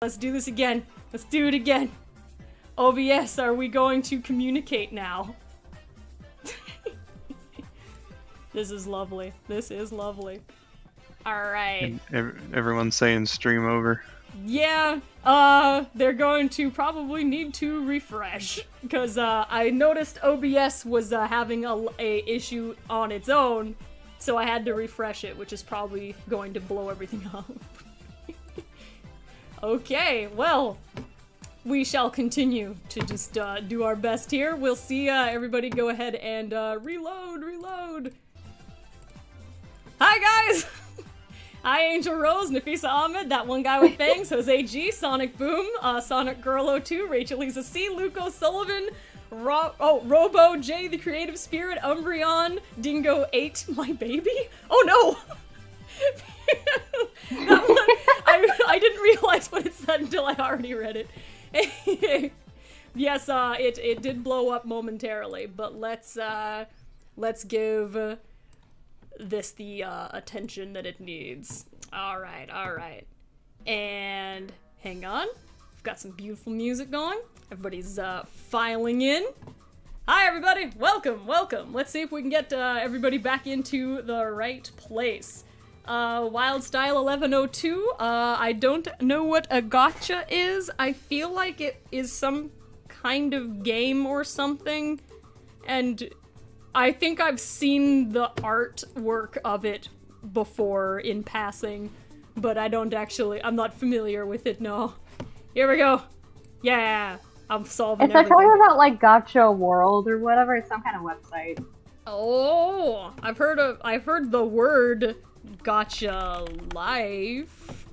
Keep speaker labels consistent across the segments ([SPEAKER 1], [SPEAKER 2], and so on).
[SPEAKER 1] Let's do this again. Let's do it again. OBS, are we going to communicate now? This is lovely. This is lovely. Alright.
[SPEAKER 2] Everyone's saying stream over.
[SPEAKER 1] Yeah, they're going to probably need to refresh. Because, I noticed OBS was, having a issue on its own. So I had to refresh it, which is probably going to blow everything up. Okay, well, we shall continue to just do our best here. We'll see everybody go ahead and reload. Hi guys! Hi Angel Rose, Nafisa Ahmed, that one guy with fangs, Jose G, Sonic Boom, Sonic Girl 02, Rachel Lisa C, Luke O'Sullivan, Robo J, the Creative Spirit, Umbreon, Dingo 8, my baby? Oh no! That one, I didn't realize what it said until I already read it. Yes, it did blow up momentarily, but let's give this the attention that it needs. Alright. And hang on. We've got some beautiful music going. Everybody's filing in. Hi everybody! Welcome! Let's see if we can get everybody back into the right place. Wildstyle 1102, I don't know what a gotcha is. I feel like it is some kind of game or something, and I think I've seen the artwork of it before in passing, but I'm not familiar with it, no. Here we go. Yeah, I'm solving everything.
[SPEAKER 3] It's talking about like Gotcha World or whatever, it's some kind of website.
[SPEAKER 1] Oh, I've heard the word Gotcha Life.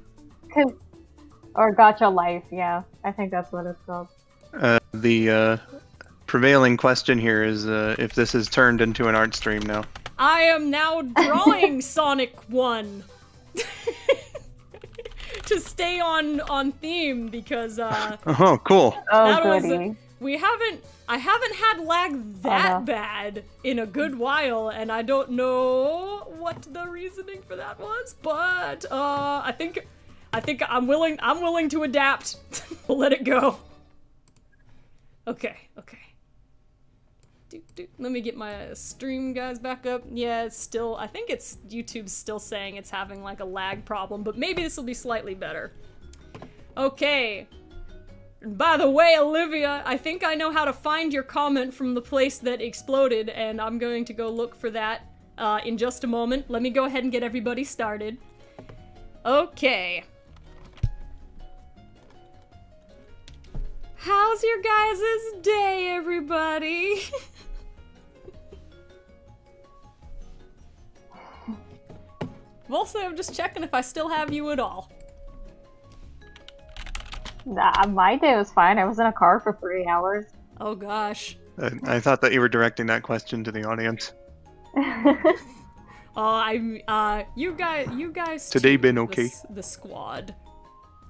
[SPEAKER 3] Or Gotcha Life, yeah. I think that's what it's called.
[SPEAKER 2] The prevailing question here is if this is turned into an art stream now.
[SPEAKER 1] I am now drawing Sonic 1. To stay on theme because
[SPEAKER 2] oh, cool.
[SPEAKER 3] Oh, goody.
[SPEAKER 1] I haven't had lag that bad in a good while, and I don't know what the reasoning for that was, but I think I'm willing to adapt. Let it go. Okay. Let me get my stream guys back up. Yeah, it's still, I think it's YouTube's still saying it's having like a lag problem, but maybe this will be slightly better. Okay. By the way, Olivia, I think I know how to find your comment from the place that exploded, and I'm going to go look for that in just a moment. Let me go ahead and get everybody started. Okay. How's your guys' day, everybody? Mostly, I'm just checking if I still have you at all.
[SPEAKER 3] Nah, my day was fine. I was in a car for 3 hours.
[SPEAKER 1] Oh gosh.
[SPEAKER 2] I thought that you were directing that question to the audience.
[SPEAKER 1] You guys.
[SPEAKER 2] Today been okay?
[SPEAKER 1] The squad.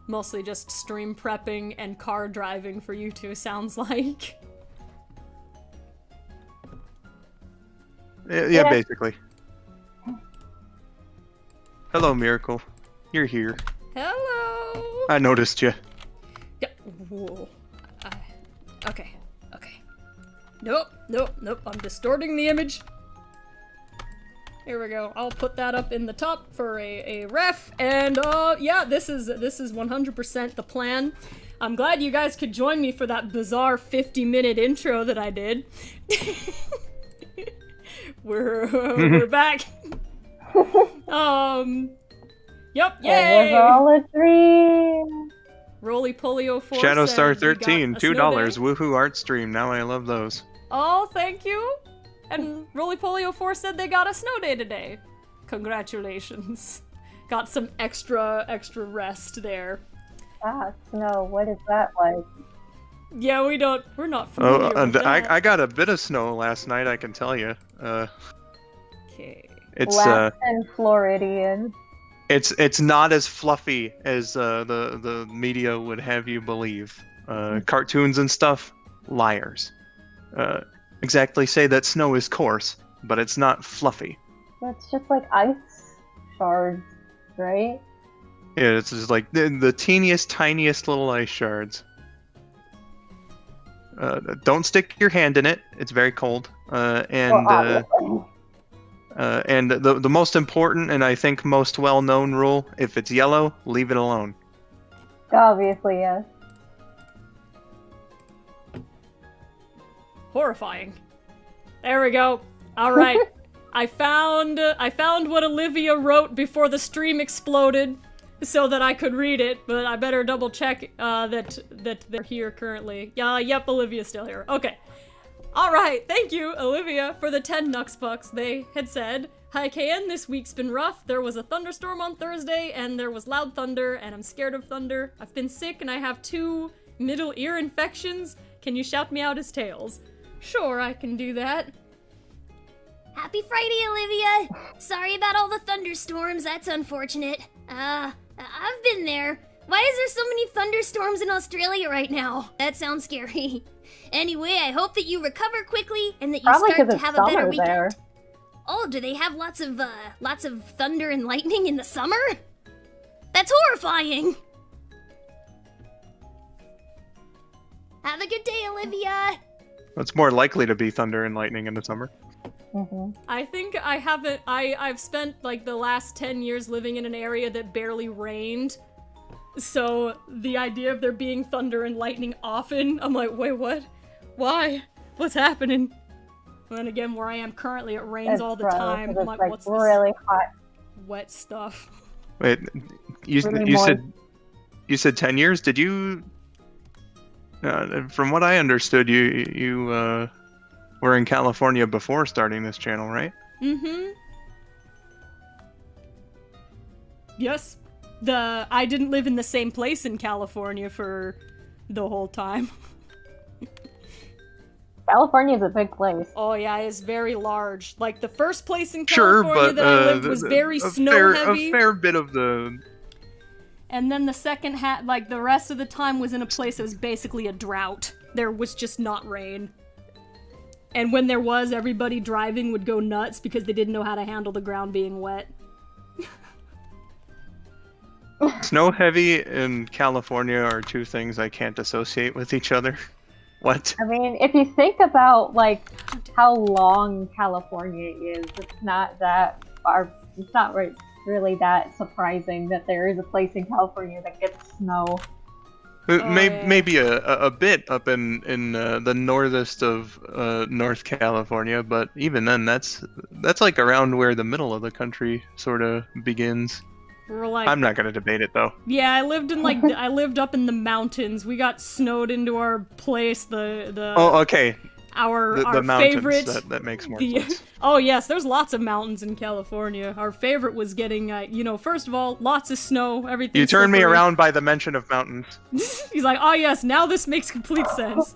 [SPEAKER 1] Mostly just stream prepping and car driving for you two, sounds like.
[SPEAKER 2] Yeah, basically. Hello, Miracle. You're here.
[SPEAKER 1] Hello!
[SPEAKER 2] I noticed you.
[SPEAKER 1] Yeah. Whoa. Okay. Nope. I'm distorting the image. Here we go. I'll put that up in the top for a ref. And, yeah, this is 100% the plan. I'm glad you guys could join me for that bizarre 50-minute intro that I did. We're back. Yep, yay!
[SPEAKER 3] It was all a dream.
[SPEAKER 1] Roly Polio 4
[SPEAKER 2] Shadowstar
[SPEAKER 1] said we
[SPEAKER 2] 13,
[SPEAKER 1] got a
[SPEAKER 2] $2.
[SPEAKER 1] snow day.
[SPEAKER 2] Woohoo art stream. Now I love those.
[SPEAKER 1] Oh, thank you. And Roly Polio 4 said they got a snow day today. Congratulations. Got some extra rest there.
[SPEAKER 3] Ah, snow. What is that like?
[SPEAKER 1] Yeah, we're not familiar with that.
[SPEAKER 2] I got a bit of snow last night, I can tell you.
[SPEAKER 1] Okay.
[SPEAKER 2] It's
[SPEAKER 3] Last and Floridian.
[SPEAKER 2] It's not as fluffy as the media would have you believe. Cartoons and stuff, liars. Exactly say that snow is coarse, but it's not fluffy.
[SPEAKER 3] That's just like ice shards, right?
[SPEAKER 2] Yeah, it's just like the teeniest, tiniest little ice shards. Don't stick your hand in it. It's very cold.
[SPEAKER 3] Well, obviously.
[SPEAKER 2] And the most important and I think most well-known rule: if it's yellow, leave it alone.
[SPEAKER 3] Obviously, yes.
[SPEAKER 1] Horrifying. There we go. All right. I found what Olivia wrote before the stream exploded, so that I could read it. But I better double check that they're here currently. Yeah. Yep. Olivia's still here. Okay. All right. Thank you, Olivia, for the 10 Nux Bucks. They had said, "Hi, KN. This week's been rough. There was a thunderstorm on Thursday, and there was loud thunder, and I'm scared of thunder. I've been sick, and I have 2 middle ear infections. Can you shout me out as Tails?" Sure, I can do that.
[SPEAKER 4] Happy Friday, Olivia! Sorry about all the thunderstorms, that's unfortunate. I've been there. Why is there so many thunderstorms in Australia right now? That sounds scary. Anyway, I hope that you recover quickly and that you
[SPEAKER 3] Probably
[SPEAKER 4] start to
[SPEAKER 3] 'cause
[SPEAKER 4] have
[SPEAKER 3] it's
[SPEAKER 4] a better
[SPEAKER 3] summer
[SPEAKER 4] weekend.
[SPEAKER 3] there.
[SPEAKER 4] Oh, do they have lots of thunder and lightning in the summer? That's horrifying! Have a good day, Olivia!
[SPEAKER 2] It's more likely to be thunder and lightning in the summer.
[SPEAKER 1] I think I haven't. I've spent like the last 10 years living in an area that barely rained. So the idea of there being thunder and lightning often, I'm like, wait, what? Why? What's happening? And then again, where I am currently, it rains
[SPEAKER 3] It's
[SPEAKER 1] all the
[SPEAKER 3] gross,
[SPEAKER 1] time.
[SPEAKER 3] 'cause
[SPEAKER 1] I'm
[SPEAKER 3] it's
[SPEAKER 1] like,
[SPEAKER 3] like
[SPEAKER 1] what's
[SPEAKER 3] really
[SPEAKER 1] this
[SPEAKER 3] hot.
[SPEAKER 1] wet stuff?
[SPEAKER 2] Wait, you
[SPEAKER 3] Really moist.
[SPEAKER 2] said 10 years? Did you? From what I understood, you were in California before starting this channel, right?
[SPEAKER 1] Mm-hmm. Yes. I didn't live in the same place in California for the whole time.
[SPEAKER 3] California's a big place.
[SPEAKER 1] Oh yeah, it's very large. Like the first place in
[SPEAKER 2] Sure,
[SPEAKER 1] California
[SPEAKER 2] but
[SPEAKER 1] that I lived was very snow heavy.
[SPEAKER 2] A fair bit of the.
[SPEAKER 1] And then the second like the rest of the time was in a place that was basically a drought. There was just not rain. And when there was, everybody driving would go nuts because they didn't know how to handle the ground being wet.
[SPEAKER 2] Snow heavy and California are two things I can't associate with each other. What?
[SPEAKER 3] I mean, if you think about like how long California is, it's not that far. It's not really that surprising that there is a place in California that gets snow.
[SPEAKER 2] Maybe a bit up in the northest of North California, but even then, that's like around where the middle of the country sort of begins.
[SPEAKER 1] We're like,
[SPEAKER 2] I'm not gonna debate it though.
[SPEAKER 1] yeah, I lived up in the mountains. We got snowed into our place.
[SPEAKER 2] Oh, okay.
[SPEAKER 1] Our
[SPEAKER 2] mountains,
[SPEAKER 1] favorite.
[SPEAKER 2] that makes more sense.
[SPEAKER 1] Oh yes, there's lots of mountains in California. Our favorite was getting, first of all, lots of snow. Everything.
[SPEAKER 2] You turned me around by the mention of mountains.
[SPEAKER 1] He's like, oh yes, now this makes complete sense.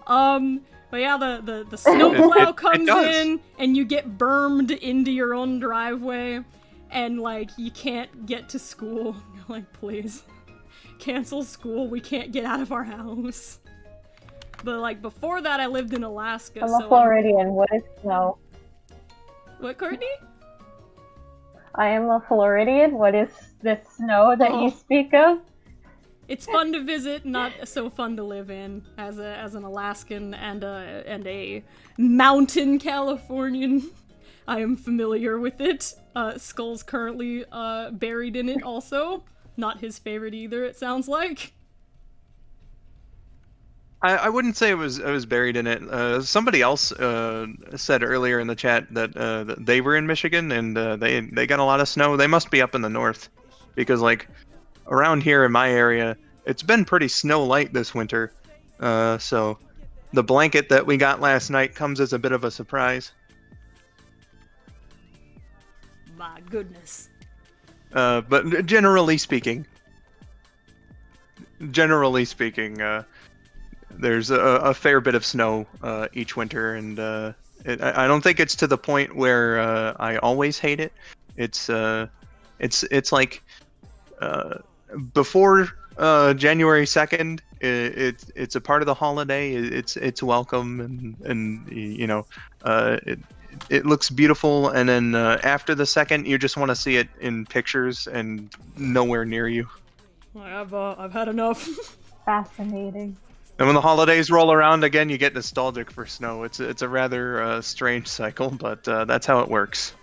[SPEAKER 1] But yeah, the snowplow comes in, and you get bermed into your own driveway, and like you can't get to school. You're like, please, cancel school. We can't get out of our house. But like before that, I lived in Alaska.
[SPEAKER 3] I'm a Floridian. What is snow?
[SPEAKER 1] What, Courtney?
[SPEAKER 3] I am a Floridian. What is this snow that you speak of?
[SPEAKER 1] It's fun to visit, not so fun to live in. As an Alaskan and a mountain Californian, I am familiar with it. Skull's currently buried in it also. Not his favorite either, it sounds like.
[SPEAKER 2] I wouldn't say it was buried in it. Somebody else said earlier in the chat that they were in Michigan and they got a lot of snow. They must be up in the north, because like around here in my area, it's been pretty snow light this winter. So the blanket that we got last night comes as a bit of a surprise.
[SPEAKER 1] My goodness.
[SPEAKER 2] But generally speaking, there's a fair bit of snow each winter, and I don't think it's to the point where I always hate it. It's like before January 2nd, it's a part of the holiday. It's welcome, and it looks beautiful, and then after the second, you just want to see it in pictures and nowhere near you.
[SPEAKER 1] I've had enough.
[SPEAKER 3] Fascinating.
[SPEAKER 2] And when the holidays roll around again, you get nostalgic for snow. It's a rather strange cycle, but that's how it works.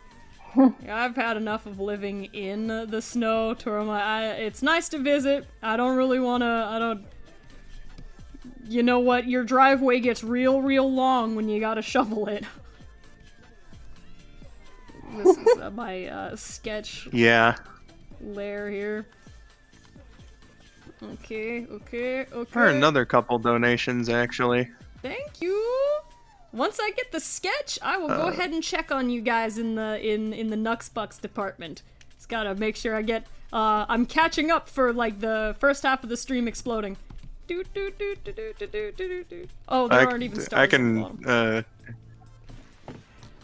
[SPEAKER 1] Yeah, I've had enough of living in the snow. It's nice to visit. I don't really wanna. You know what? Your driveway gets real long when you gotta shovel it. This is my sketch lair here. Okay.
[SPEAKER 2] Or another couple donations, actually.
[SPEAKER 1] Thank you. Once I get the sketch, I will go ahead and check on you guys in the Nux Bucks department. Just gotta make sure I get. I'm catching up for like the first half of the stream exploding. Oh, there aren't even stars.
[SPEAKER 2] I can.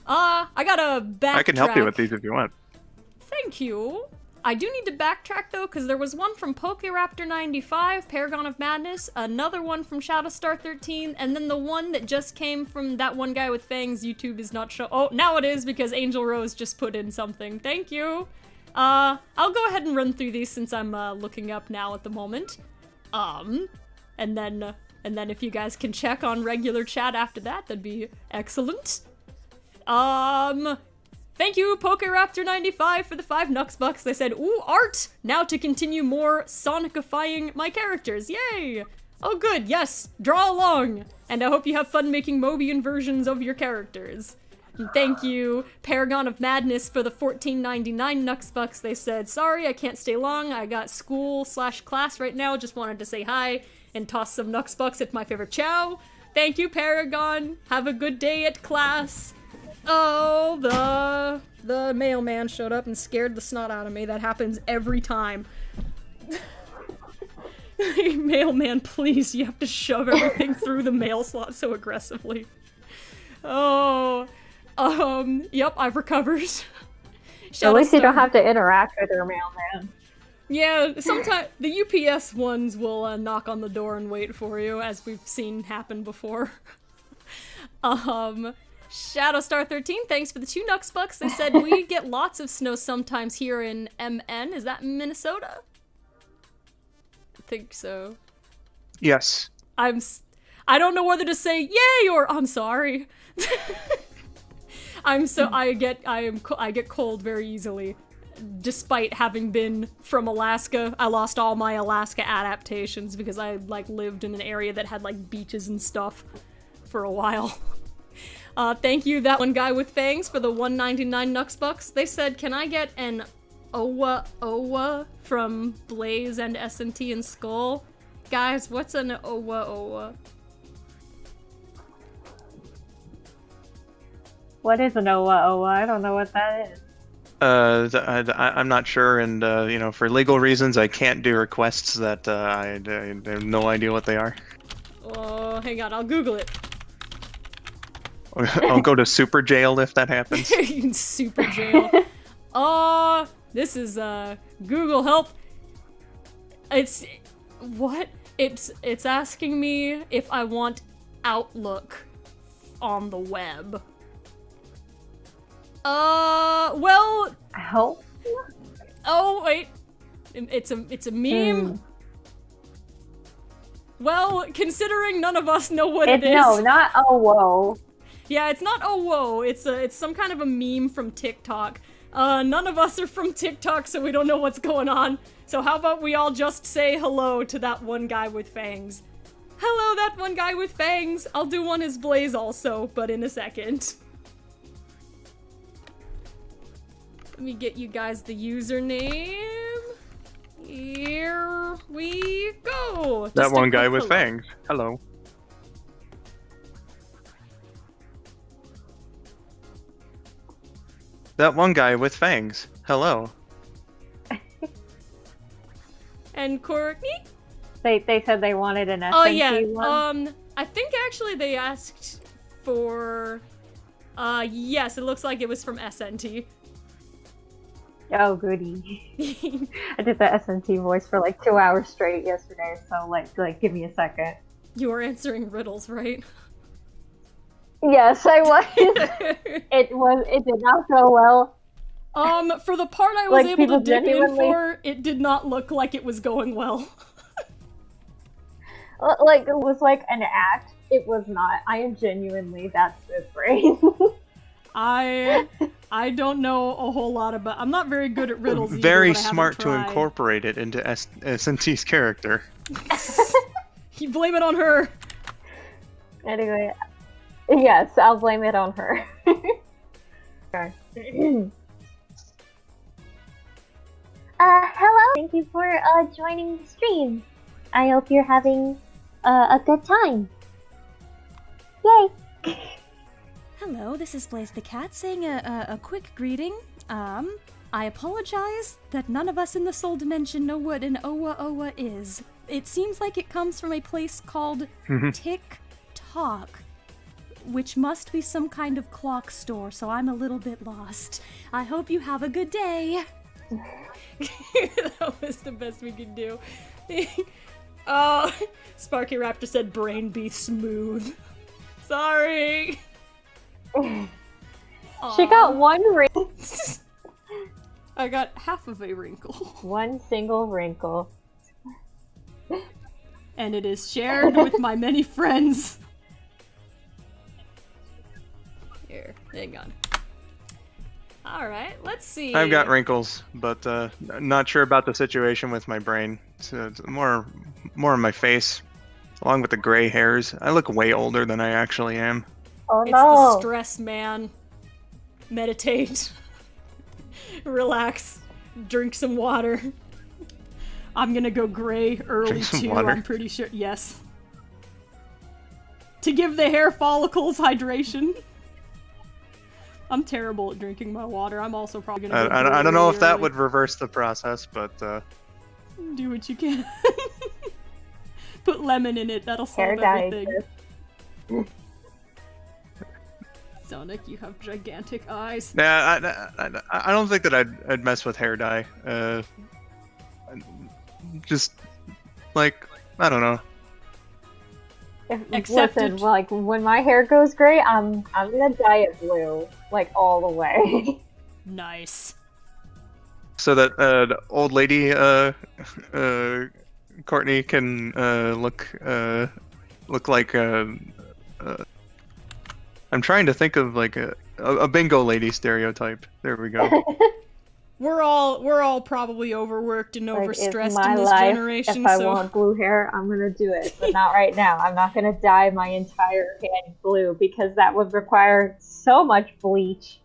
[SPEAKER 1] I gotta backtrack.
[SPEAKER 2] I can help you with these if you want.
[SPEAKER 1] Thank you. I do need to backtrack though, because there was one from PokeRaptor95, Paragon of Madness, another one from Shadowstar13, and then the one that just came from that one guy with fangs. YouTube is not show. Oh, now it is because Angel Rose just put in something. Thank you. I'll go ahead and run through these since I'm looking up now at the moment. And then if you guys can check on regular chat after that, that'd be excellent. Thank you, PokeRaptor95, for the 5 Nux Bucks. They said, ooh, art! Now to continue more Sonicifying my characters. Yay! Oh, good, yes. Draw along. And I hope you have fun making Mobian versions of your characters. And thank you, Paragon of Madness, for the $14.99 Nux Bucks. They said, sorry, I can't stay long. I got school/class right now. Just wanted to say hi and toss some Nux Bucks at my favorite chow. Thank you, Paragon. Have a good day at class. Oh, the mailman showed up and scared the snot out of me. That happens every time. Mailman, please, you have to shove everything through the mail slot so aggressively. Oh, yep, I've recovered.
[SPEAKER 3] At least you don't have to interact with your mailman.
[SPEAKER 1] Yeah, sometimes the UPS ones will knock on the door and wait for you, as we've seen happen before. Shadowstar13, thanks for the 2 Nux Bucks. They said we get lots of snow sometimes here in MN. Is that Minnesota? I think so.
[SPEAKER 2] Yes.
[SPEAKER 1] I don't know whether to say yay or I'm sorry. I get cold very easily. Despite having been from Alaska, I lost all my Alaska adaptations because I lived in an area that had beaches and stuff for a while. Thank you, that one guy with fangs, for the $1.99 Nux Bucks. They said, can I get an Owa from Blaze and SNT and Skull? Guys, what's an Owa?
[SPEAKER 3] What is an Owa? I don't know what that is.
[SPEAKER 2] I'm not sure, and for legal reasons, I can't do requests that I have no idea what they are.
[SPEAKER 1] Oh, hang on, I'll Google it.
[SPEAKER 2] I'll go to super jail if that happens.
[SPEAKER 1] Super jail. This is Google help. It's asking me if I want Outlook on the web. Well.
[SPEAKER 3] Help.
[SPEAKER 1] Oh wait, it's a meme. Well, considering none of us know what it is.
[SPEAKER 3] No, not whoa.
[SPEAKER 1] Yeah, it's not whoa. It's some kind of a meme from TikTok. None of us are from TikTok, so we don't know what's going on. So how about we all just say hello to that one guy with fangs? Hello, that one guy with fangs. I'll do one as Blaze also, but in a second. Let me get you guys the username. Here we go.
[SPEAKER 2] That one guy with fangs. Hello. That one guy with fangs. Hello.
[SPEAKER 1] And Courtney?
[SPEAKER 3] They said they wanted an SNT
[SPEAKER 1] Oh yeah.
[SPEAKER 3] one.
[SPEAKER 1] I think actually they asked for yes, it looks like it was from SNT.
[SPEAKER 3] Oh goody. I did the SNT voice for 2 hours straight yesterday, so give me a second.
[SPEAKER 1] You were answering riddles, right?
[SPEAKER 3] Yes, I was. It did not go well.
[SPEAKER 1] For the part I was
[SPEAKER 3] Like,
[SPEAKER 1] able
[SPEAKER 3] people
[SPEAKER 1] to dip in
[SPEAKER 3] genuinely-
[SPEAKER 1] for, it did not look like it was going well.
[SPEAKER 3] Like, it was like an act. It was not. I am genuinely that spit brain.
[SPEAKER 1] I don't know a whole lot about. I'm not very good at riddles. Either,
[SPEAKER 2] Very
[SPEAKER 1] but I haven't
[SPEAKER 2] smart to
[SPEAKER 1] tried.
[SPEAKER 2] incorporate it into SNT's character.
[SPEAKER 1] You blame it on her.
[SPEAKER 3] Anyway, yes, I'll blame it on her. Okay.
[SPEAKER 5] Hello. Thank you for joining the stream. I hope you're having a good time. Yay!
[SPEAKER 6] Hello, this is Blaze the Cat saying a quick greeting. I apologize that none of us in the Soul Dimension know what an Owa Owa is. It seems like it comes from a place called Tick Tock, which must be some kind of clock store, so I'm a little bit lost. I hope you have a good day.
[SPEAKER 1] That was the best we could do. Oh, Sparky Raptor said brain be smooth. Sorry.
[SPEAKER 3] She got one wrinkle.
[SPEAKER 1] I got half of a wrinkle.
[SPEAKER 3] One single wrinkle.
[SPEAKER 1] And it is shared with my many friends. Here, hang on. Alright, let's see.
[SPEAKER 2] I've got wrinkles, but not sure about the situation with my brain. So it's more on my face, along with the gray hairs. I look way older than I actually am.
[SPEAKER 3] Oh
[SPEAKER 1] It's
[SPEAKER 3] no.
[SPEAKER 1] the stress, man. Meditate. Relax. Drink some water. I'm gonna go gray early
[SPEAKER 2] Drink some
[SPEAKER 1] too,
[SPEAKER 2] water.
[SPEAKER 1] I'm pretty sure. Yes. To give the hair follicles hydration. I'm terrible at drinking my water. I'm also probably gonna go
[SPEAKER 2] I don't know
[SPEAKER 1] really
[SPEAKER 2] if that
[SPEAKER 1] early.
[SPEAKER 2] would reverse the process, but
[SPEAKER 1] Do what you can. Put lemon in it, that'll
[SPEAKER 3] Hair
[SPEAKER 1] solve
[SPEAKER 3] dye.
[SPEAKER 1] everything. Sonic, you have gigantic eyes.
[SPEAKER 2] yeah, I don't think that I'd mess with hair dye. Just like I don't know.
[SPEAKER 1] Accept
[SPEAKER 3] Listen,
[SPEAKER 1] it.
[SPEAKER 3] like when my hair goes gray, I'm gonna dye it blue, like all the way.
[SPEAKER 1] Nice.
[SPEAKER 2] So that the old lady Courtney can look like I'm trying to think of like a bingo lady stereotype. There we go.
[SPEAKER 1] We're all probably overworked and
[SPEAKER 3] Like, it's
[SPEAKER 1] overstressed
[SPEAKER 3] my
[SPEAKER 1] in this
[SPEAKER 3] life.
[SPEAKER 1] generation,
[SPEAKER 3] If I
[SPEAKER 1] so
[SPEAKER 3] want blue hair, I'm gonna do it, but not right now. I'm not gonna dye my entire head blue because that would require so much bleach.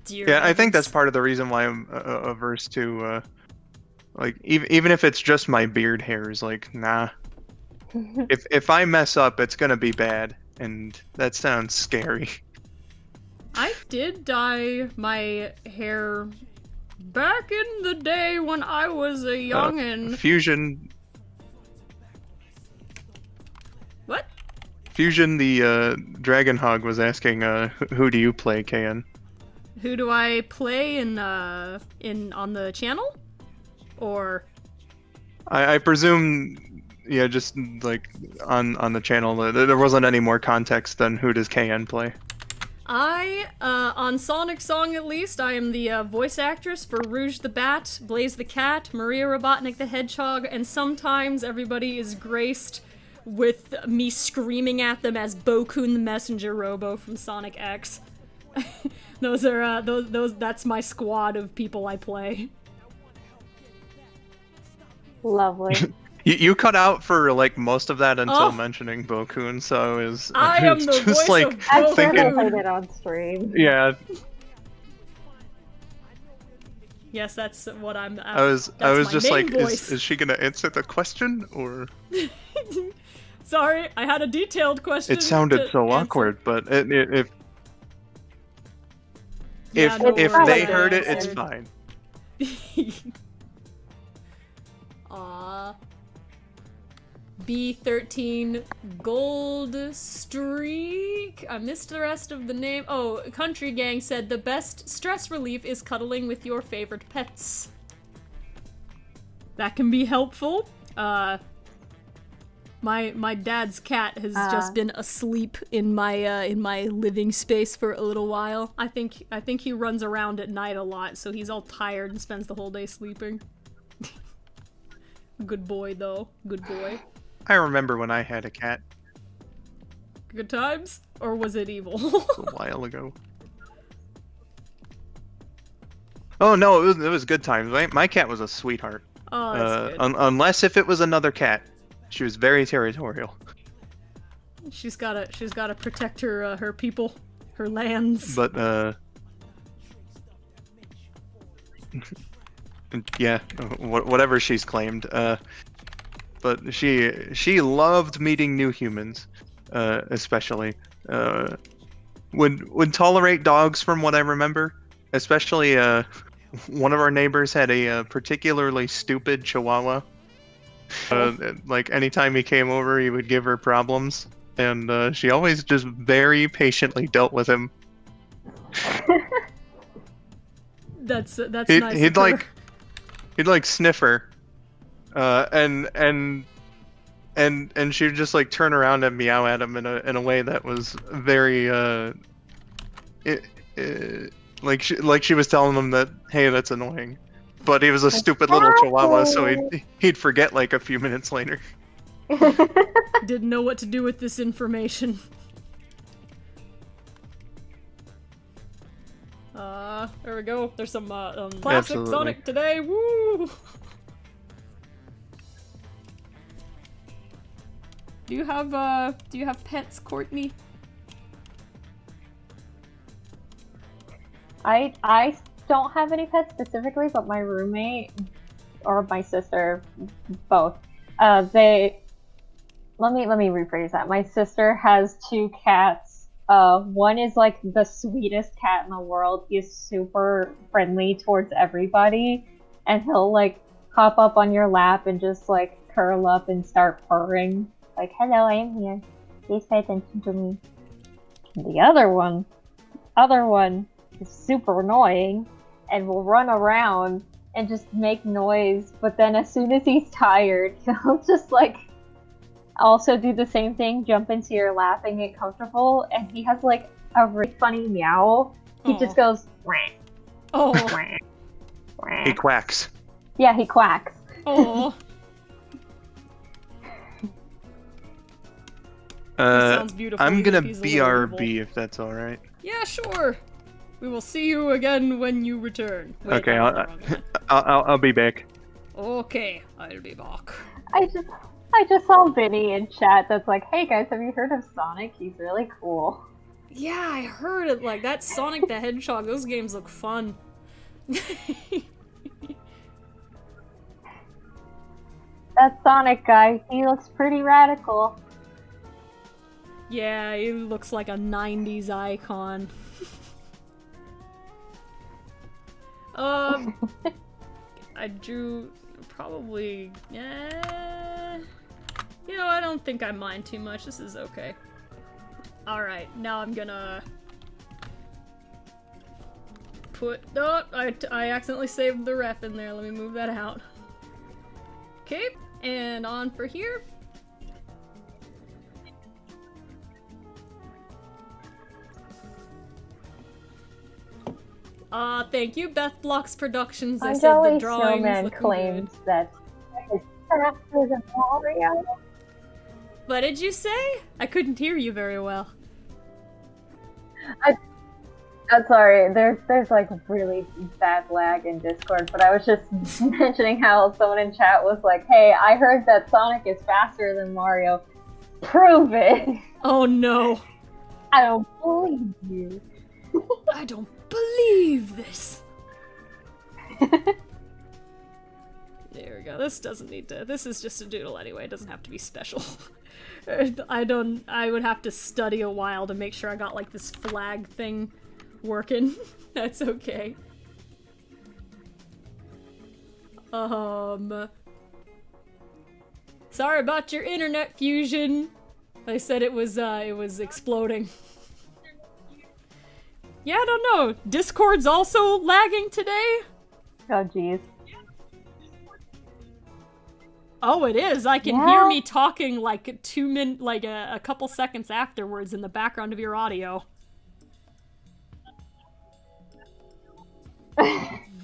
[SPEAKER 1] dear
[SPEAKER 2] Yeah, I think
[SPEAKER 1] heavens.
[SPEAKER 2] that's part of the reason why I'm averse to like even if it's just my beard hairs. Like, nah. If I mess up, it's gonna be bad, and that sounds scary.
[SPEAKER 1] I did dye my hair back in the day when I was a youngin'.
[SPEAKER 2] Fusion,
[SPEAKER 1] What?
[SPEAKER 2] Fusion, the Dragon Hog was asking, who do you play, KN?
[SPEAKER 1] Who do I play in on the channel? Or
[SPEAKER 2] I presume, yeah, just like on the channel, there wasn't any more context than who does KN play.
[SPEAKER 1] on Sonic Song at least, I am the voice actress for Rouge the Bat, Blaze the Cat, Maria Robotnik the Hedgehog, and sometimes everybody is graced with me screaming at them as Bokun the Messenger Robo from Sonic X. Those are, that's my squad of people I play.
[SPEAKER 3] Lovely.
[SPEAKER 2] You cut out for like most of that until
[SPEAKER 1] Oh.
[SPEAKER 2] mentioning Bokun, so
[SPEAKER 1] I am the
[SPEAKER 2] just
[SPEAKER 1] voice
[SPEAKER 2] like
[SPEAKER 1] of
[SPEAKER 3] I
[SPEAKER 1] Bokun.
[SPEAKER 3] should have
[SPEAKER 2] thinking,
[SPEAKER 3] played it on stream.
[SPEAKER 2] yeah.
[SPEAKER 1] Yes, that's what I'm.
[SPEAKER 2] I was
[SPEAKER 1] my
[SPEAKER 2] just
[SPEAKER 1] main
[SPEAKER 2] like,
[SPEAKER 1] voice.
[SPEAKER 2] is she gonna answer the question or?
[SPEAKER 1] Sorry, I had a detailed question.
[SPEAKER 2] It sounded
[SPEAKER 1] to
[SPEAKER 2] so
[SPEAKER 1] answer.
[SPEAKER 2] awkward, but
[SPEAKER 1] Yeah, no
[SPEAKER 2] if
[SPEAKER 1] worries,
[SPEAKER 2] they
[SPEAKER 1] I
[SPEAKER 2] heard it, it's
[SPEAKER 1] answered.
[SPEAKER 2] fine.
[SPEAKER 1] Aw. B13 Gold Streak. I missed the rest of the name. Oh, Country Gang said the best stress relief is cuddling with your favorite pets. That can be helpful. My dad's cat has just been asleep in my living space for a little while. I think he runs around at night a lot, so he's all tired and spends the whole day sleeping. Good boy, though. Good boy.
[SPEAKER 2] I remember when I had a cat
[SPEAKER 1] Good times? Or was it evil?
[SPEAKER 2] a while ago. Oh no, it was good times. My cat was a sweetheart.
[SPEAKER 1] Oh, that's good.
[SPEAKER 2] Unless if it was another cat, she was very territorial.
[SPEAKER 1] She's gotta protect her people, her lands.
[SPEAKER 2] But yeah, whatever she's claimed. But she loved meeting new humans, especially. Would tolerate dogs from what I remember. Especially one of our neighbors had a particularly stupid Chihuahua. Like anytime he came over, he would give her problems, and she always just very patiently dealt with him.
[SPEAKER 1] That's nice.
[SPEAKER 2] He'd like sniff her, and she would just like turn around and meow at him in a way that was very like she was telling him that, hey, that's annoying, but he was a stupid little Chihuahua, so he'd forget like a few minutes later.
[SPEAKER 1] Didn't know what to do with this information. There we go. There's some classic
[SPEAKER 2] Absolutely.
[SPEAKER 1] Sonic today. Woo! Do you have pets, Courtney?
[SPEAKER 3] I don't have any pets specifically, but my roommate or my sister, both. Let me rephrase that. My sister has 2 cats. One is like the sweetest cat in the world. He's super friendly towards everybody, and he'll like hop up on your lap and just like curl up and start purring. Like, hello, I am here. Please pay attention to me. And the other one is super annoying and will run around and just make noise, but then as soon as he's tired, he'll just like also do the same thing, jump into your lap and get comfortable, and he has like a really funny meow. He just goes, wah,
[SPEAKER 1] Oh.
[SPEAKER 3] wah, wah.
[SPEAKER 2] He quacks.
[SPEAKER 3] Yeah, he quacks.
[SPEAKER 1] Oh. Sounds beautiful.
[SPEAKER 2] I'm
[SPEAKER 1] even
[SPEAKER 2] gonna
[SPEAKER 1] if he's a little
[SPEAKER 2] BRB
[SPEAKER 1] evil.
[SPEAKER 2] if that's all right.
[SPEAKER 1] Yeah, sure. We will see you again when you return. Wait,
[SPEAKER 2] Okay,
[SPEAKER 1] that was the wrong one.
[SPEAKER 2] I'll be back.
[SPEAKER 1] Okay, I'll be back.
[SPEAKER 3] I just saw Vinny in chat that's like, hey guys, have you heard of Sonic? He's really cool.
[SPEAKER 1] Yeah, I heard it. Like, that Sonic the Hedgehog, those games look fun.
[SPEAKER 3] That Sonic guy, he looks pretty radical.
[SPEAKER 1] Yeah, he looks like a 90s icon. I drew probably, you know, I don't think I mind too much. This is okay. Alright, now I'm gonna put, oh, I accidentally saved the ref in there. Let me move that out. Okay, and on for here. Thank you, Beth Blocks Productions. I said the
[SPEAKER 3] Jelly
[SPEAKER 1] drawings
[SPEAKER 3] Snowman
[SPEAKER 1] looking
[SPEAKER 3] claims
[SPEAKER 1] good.
[SPEAKER 3] that his faster than Mario.
[SPEAKER 1] What did you say? I couldn't hear you very well.
[SPEAKER 3] I'm sorry, there's like really bad lag in Discord, but I was just mentioning how someone in chat was like, hey, I heard that Sonic is faster than Mario. Prove it!
[SPEAKER 1] Oh no.
[SPEAKER 3] I don't believe you.
[SPEAKER 1] I don't believe this. There we go. This doesn't need to. This is just a doodle anyway. It doesn't have to be special. I would have to study a while to make sure I got like this flag thing working. That's okay. Sorry about your internet fusion. They said it was exploding. Yeah, I don't know. Discord's also lagging today?
[SPEAKER 3] Oh jeez.
[SPEAKER 1] Oh, it is. I can hear me talking like a couple seconds afterwards in the background of your audio.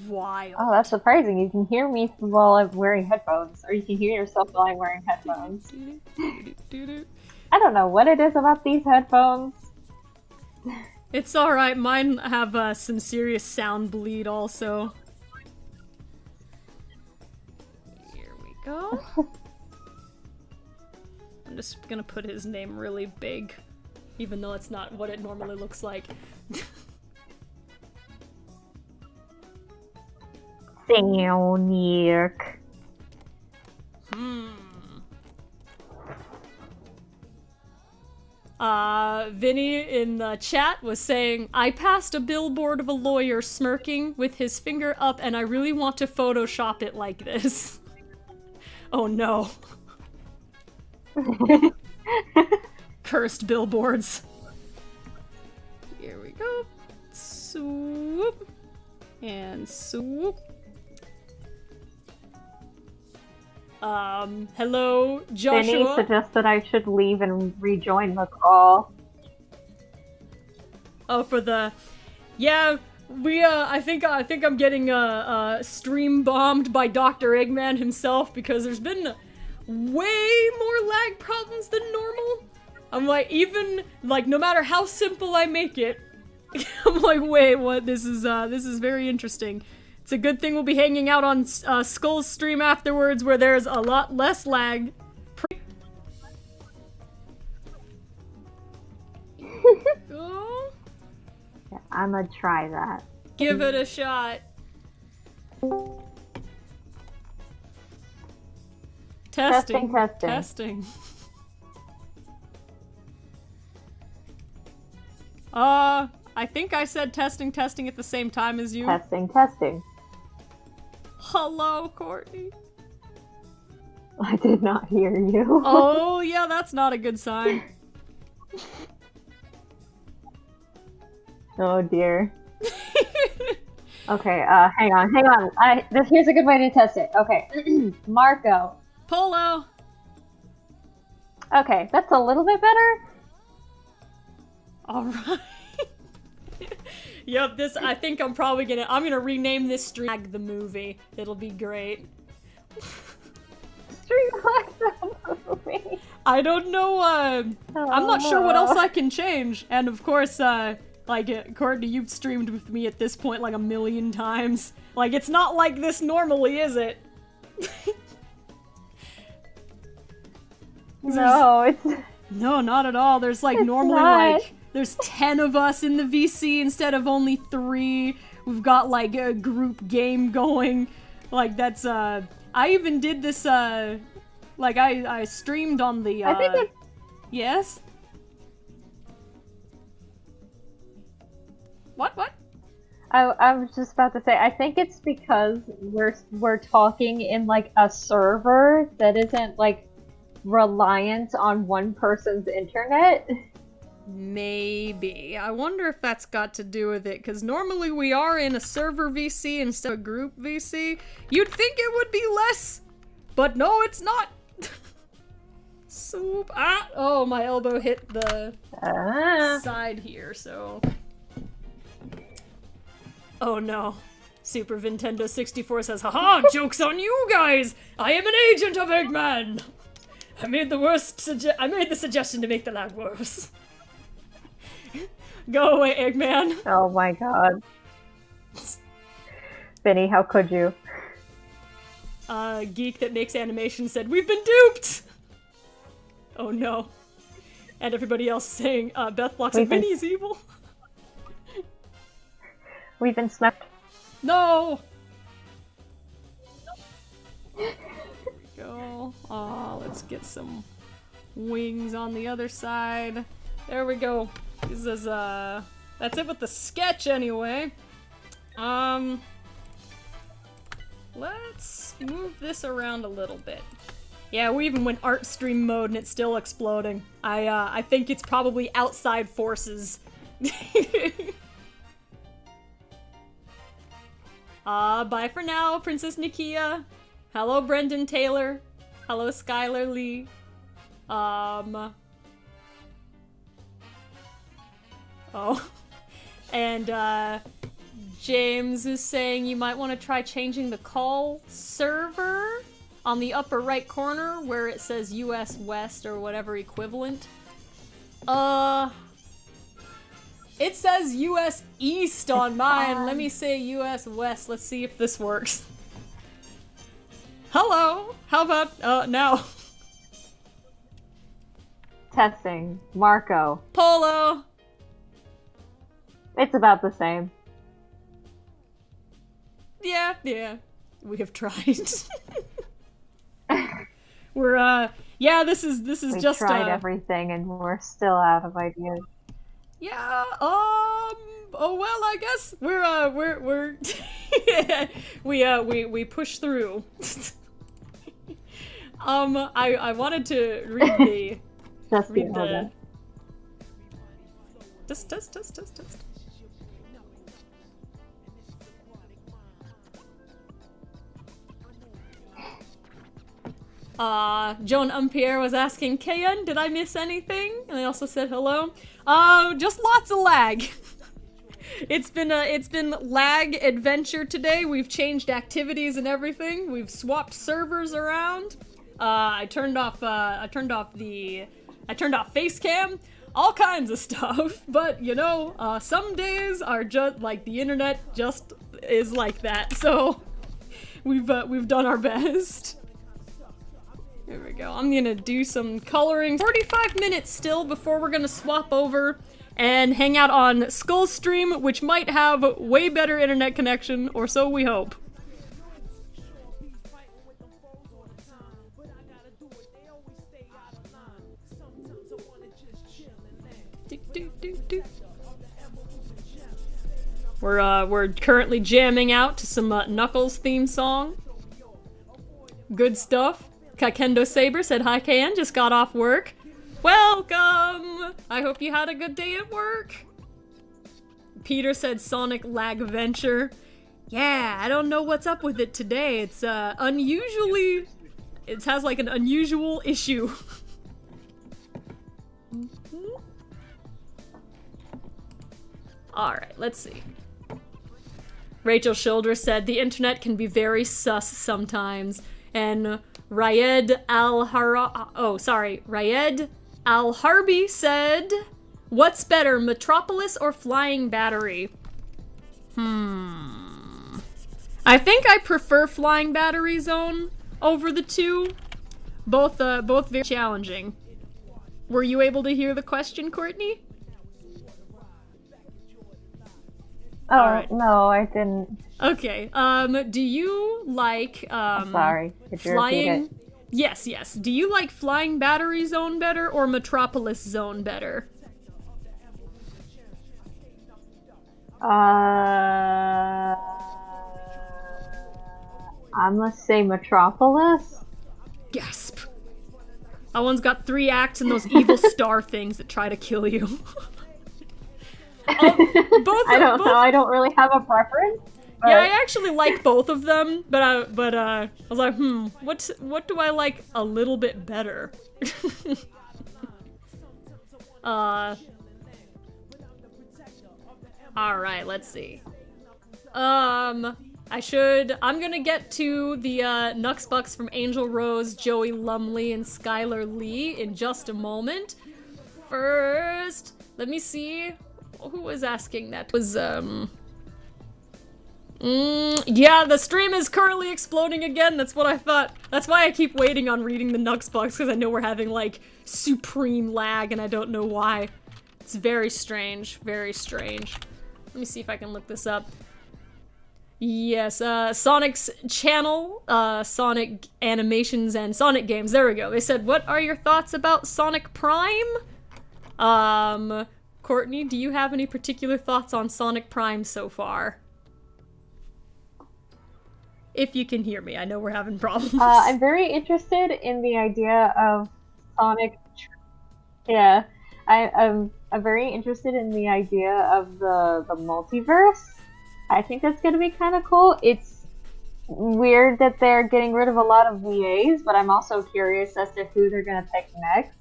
[SPEAKER 1] Wild.
[SPEAKER 3] Oh, that's surprising. You can hear me while I'm wearing headphones, or you can hear yourself while I'm wearing headphones. I don't know what it is about these headphones.
[SPEAKER 1] It's alright, mine have some serious sound bleed also. Here we go. I'm just gonna put his name really big, even though it's not what it normally looks like.
[SPEAKER 3] Sonic.
[SPEAKER 1] Vinny in the chat was saying, I passed a billboard of a lawyer smirking with his finger up and I really want to Photoshop it like this. Oh no. Cursed billboards. Here we go. Swoop. And swoop. Hello, Joshua.
[SPEAKER 3] Vinny suggested I should leave and rejoin the call.
[SPEAKER 1] Oh, for the... Yeah, we, I think I'm getting, stream bombed by Dr. Eggman himself because there's been way more lag problems than normal. I'm like, even, like, no matter how simple I make it, I'm like, wait, what? This is very interesting. It's a good thing we'll be hanging out on Skull's stream afterwards where there's a lot less lag. Oh.
[SPEAKER 3] Yeah, I'm gonna try that.
[SPEAKER 1] Give it a shot. Testing. Testing. I think I said testing at the same time as you.
[SPEAKER 3] Testing.
[SPEAKER 1] Hello, Courtney.
[SPEAKER 3] I did not hear you.
[SPEAKER 1] Oh, yeah, that's not a good sign.
[SPEAKER 3] Oh dear. Okay, hang on. Here's a good way to test it. Okay. Marco.
[SPEAKER 1] Polo.
[SPEAKER 3] Okay, that's a little bit better.
[SPEAKER 1] Alright. Yep, I think I'm gonna rename this stream the movie. It'll be great.
[SPEAKER 3] Streamline the movie.
[SPEAKER 1] I don't know, I'm not sure what else I can change. And of course, Courtney, you've streamed with me at this point like a million times. Like, it's not like this normally, is it?
[SPEAKER 3] No,
[SPEAKER 1] No, not at all. There's like normally
[SPEAKER 3] not.
[SPEAKER 1] There's 10 of us in the VC instead of only 3. We've got like a group game going. Like that's I even did this I streamed on the
[SPEAKER 3] I think it's...
[SPEAKER 1] Yes? What?
[SPEAKER 3] I was just about to say, I think it's because we're talking in like a server that isn't like reliant on one person's internet.
[SPEAKER 1] Maybe. I wonder if that's got to do with it, because normally we are in a server VC instead of a group VC. You'd think it would be less, but no, it's not. Soup. Ah! Oh, my elbow hit the side here, so... Oh no. Super Nintendo 64 says, haha, joke's on you guys! I am an agent of Eggman! I made the suggestion to make the lag worse. Go away, Eggman.
[SPEAKER 3] Oh my god. Vinny, how could you?
[SPEAKER 1] Geek that makes animation said, we've been duped! Oh no. And everybody else saying, Beth Block said, Vinny's evil.
[SPEAKER 3] We've been smacked.
[SPEAKER 1] No! Go. Let's get some wings on the other side. There we go. This is, that's it with the sketch anyway. Let's move this around a little bit. Yeah, we even went art stream mode and it's still exploding. I think it's probably outside forces. Bye for now, Princess Nikia. Hello, Brendan Taylor. Hello, Skylar Lee. Oh. And, James is saying you might want to try changing the call server on the upper right corner where it says US West or whatever equivalent. It says US East on mine. Let me say US West. Let's see if this works. Hello. How about, now?
[SPEAKER 3] Testing. Marco.
[SPEAKER 1] Polo.
[SPEAKER 3] It's about the same.
[SPEAKER 1] Yeah. We have tried. We're, yeah, this is
[SPEAKER 3] We
[SPEAKER 1] just,
[SPEAKER 3] tried everything and we're still out of ideas.
[SPEAKER 1] Yeah, oh well, I guess we're we push through. I wanted to read the
[SPEAKER 3] Just
[SPEAKER 1] read the
[SPEAKER 3] the
[SPEAKER 1] test. Joan Umpierre was asking, KN, did I miss anything? And I also said hello. Just lots of lag. It's been lag adventure today. We've changed activities and everything. We've swapped servers around. I turned off face cam, all kinds of stuff. But you know, some days are just like the internet just is like that. So we've done our best. There we go. I'm gonna do some coloring. 45 minutes still before we're gonna swap over and hang out on Skull's stream, which might have way better internet connection, or so we hope. We're currently jamming out to some Knuckles theme song. Good stuff. Kakendo Saber said, hi KN, just got off work. Welcome! I hope you had a good day at work. Peter said Sonic Lag Venture. Yeah, I don't know what's up with it today. It's unusually... It has like an unusual issue. Alright, let's see. Rachel Schilder said, the internet can be very sus sometimes. And Raed Al-Harbi said, what's better, Metropolis or Flying Battery? I think I prefer Flying Battery Zone over the two. Both very challenging. Were you able to hear the question, Courtney?
[SPEAKER 3] Oh,
[SPEAKER 1] Alright.
[SPEAKER 3] no, I didn't.
[SPEAKER 1] Okay, do you like,
[SPEAKER 3] Sorry, could you repeat it?
[SPEAKER 1] Yes. Do you like Flying Battery Zone better or Metropolis Zone better?
[SPEAKER 3] I must say Metropolis.
[SPEAKER 1] Gasp. That one's got 3 acts and those evil star things that try to kill you.
[SPEAKER 3] I don't know, I don't really have a preference.
[SPEAKER 1] Yeah, I actually like both of them, but I was like, what do I like a little bit better? Alright, let's see. I'm gonna get to the Nux Bucks from Angel Rose, Joey Lumley, and Skylar Lee in just a moment. First, let me see. Who was asking that? It was, yeah, the stream is currently exploding again. That's what I thought. That's why I keep waiting on reading the Nux Bucks, because I know we're having, like, supreme lag, and I don't know why. It's very strange. Very strange. Let me see if I can look this up. Yes, Sonic's channel, Sonic Animations and Sonic Games. There we go. They said, what are your thoughts about Sonic Prime? Courtney, do you have any particular thoughts on Sonic Prime so far? If you can hear me, I know we're having problems.
[SPEAKER 3] I'm very interested in the idea of Sonic. Yeah, I'm very interested in the idea of the multiverse. I think that's gonna be kind of cool. It's weird that they're getting rid of a lot of VAs, but I'm also curious as to who they're gonna pick next.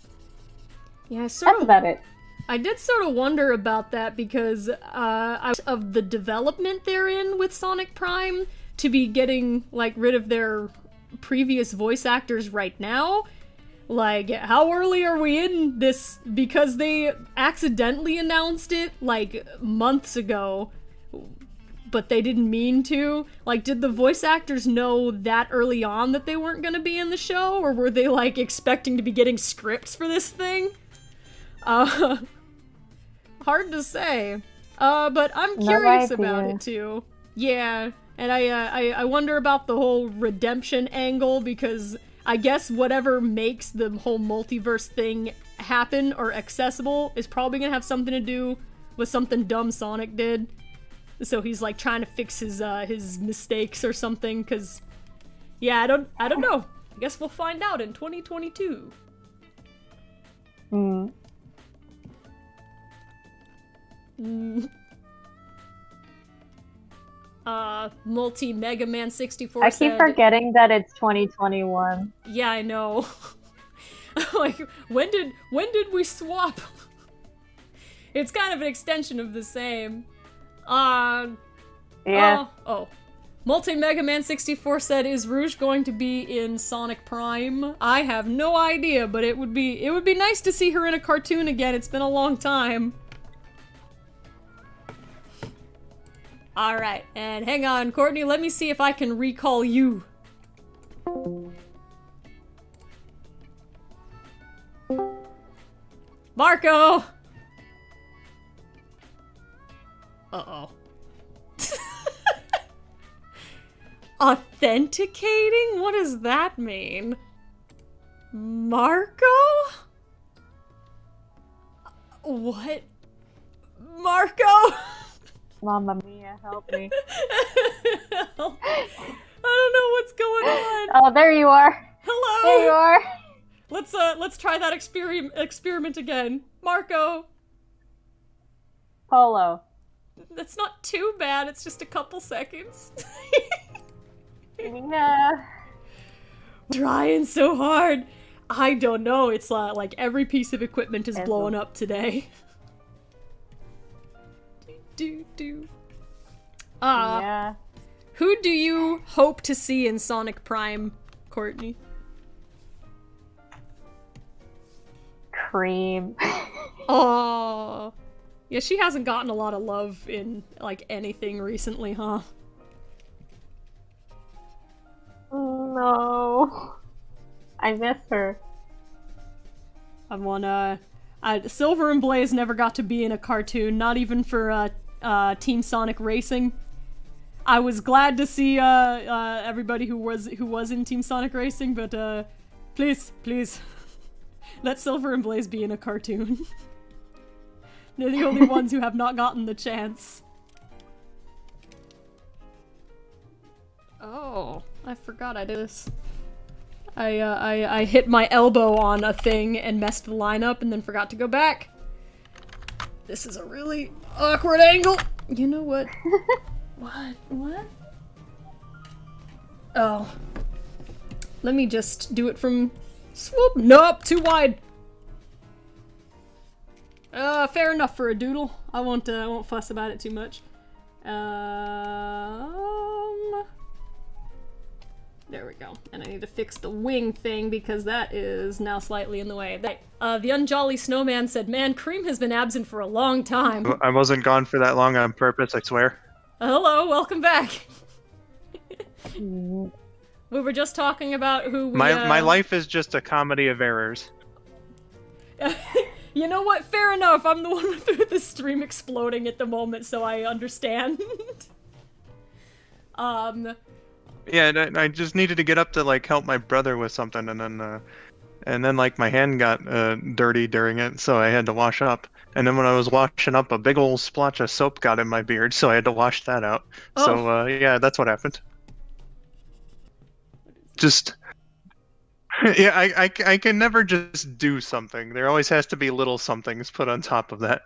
[SPEAKER 1] Yeah,
[SPEAKER 3] That's about it.
[SPEAKER 1] I did sort of wonder about that because of the development they're in with Sonic Prime to be getting like rid of their previous voice actors right now. Like, how early are we in this? Because they accidentally announced it like months ago, but they didn't mean to. Like, did the voice actors know that early on that they weren't gonna be in the show, or were they like expecting to be getting scripts for this thing? Hard to say. But I'm curious about it too. Yeah, and I wonder about the whole redemption angle, because I guess whatever makes the whole multiverse thing happen or accessible is probably gonna have something to do with something dumb Sonic did. So he's like trying to fix his mistakes or something, cause yeah, I don't know. I guess we'll find out in 2022. Multi-Mega Man 64
[SPEAKER 3] I keep forgetting that it's 2021.
[SPEAKER 1] Yeah, I know. Like, when did we swap? It's kind of an extension of the same.
[SPEAKER 3] Yeah.
[SPEAKER 1] Multi-Mega Man 64 said, is Rouge going to be in Sonic Prime? I have no idea, but it would be nice to see her in a cartoon again. It's been a long time. Alright, and hang on, Courtney, let me see if I can recall you. Marco! Uh-oh. Authenticating? What does that mean? Marco? What? Marco?
[SPEAKER 3] Mamma mia, help me.
[SPEAKER 1] I don't know what's going on.
[SPEAKER 3] Oh, there you are.
[SPEAKER 1] Hello.
[SPEAKER 3] There you are.
[SPEAKER 1] Let's try that experiment again. Marco.
[SPEAKER 3] Polo.
[SPEAKER 1] That's not too bad. It's just a couple seconds.
[SPEAKER 3] Yeah.
[SPEAKER 1] Trying so hard. I don't know. It's like every piece of equipment is blowing up today.
[SPEAKER 3] Yeah.
[SPEAKER 1] Who do you hope to see in Sonic Prime, Courtney?
[SPEAKER 3] Cream.
[SPEAKER 1] Oh. Yeah, she hasn't gotten a lot of love in, like, anything recently, huh?
[SPEAKER 3] No. I miss her.
[SPEAKER 1] Silver and Blaze never got to be in a cartoon, not even for, Team Sonic Racing. I was glad to see, everybody who was in Team Sonic Racing, but, please, let Silver and Blaze be in a cartoon. They're the only ones who have not gotten the chance. Oh, I forgot I did this. I hit my elbow on a thing and messed the line up and then forgot to go back. This is a really awkward angle. You know what? What? Oh. Let me just do it from swoop. Nope, too wide. Fair enough for a doodle. I won't fuss about it too much. There we go. And I need to fix the wing thing because that is now slightly in the way. The Unjolly Snowman said, "Man, Cream has been absent for a long time."
[SPEAKER 2] I wasn't gone for that long on purpose, I swear.
[SPEAKER 1] Hello, welcome back. We were just talking about who we,
[SPEAKER 2] My life is just a comedy of errors.
[SPEAKER 1] You know what? Fair enough. I'm the one with the stream exploding at the moment, so I understand.
[SPEAKER 2] Yeah, I just needed to get up to like help my brother with something, and then like my hand got dirty during it, so I had to wash up. And then when I was washing up, a big old splotch of soap got in my beard, so I had to wash that out.
[SPEAKER 1] Oh.
[SPEAKER 2] So yeah, that's what happened. Just yeah, I can never just do something. There always has to be little somethings put on top of that.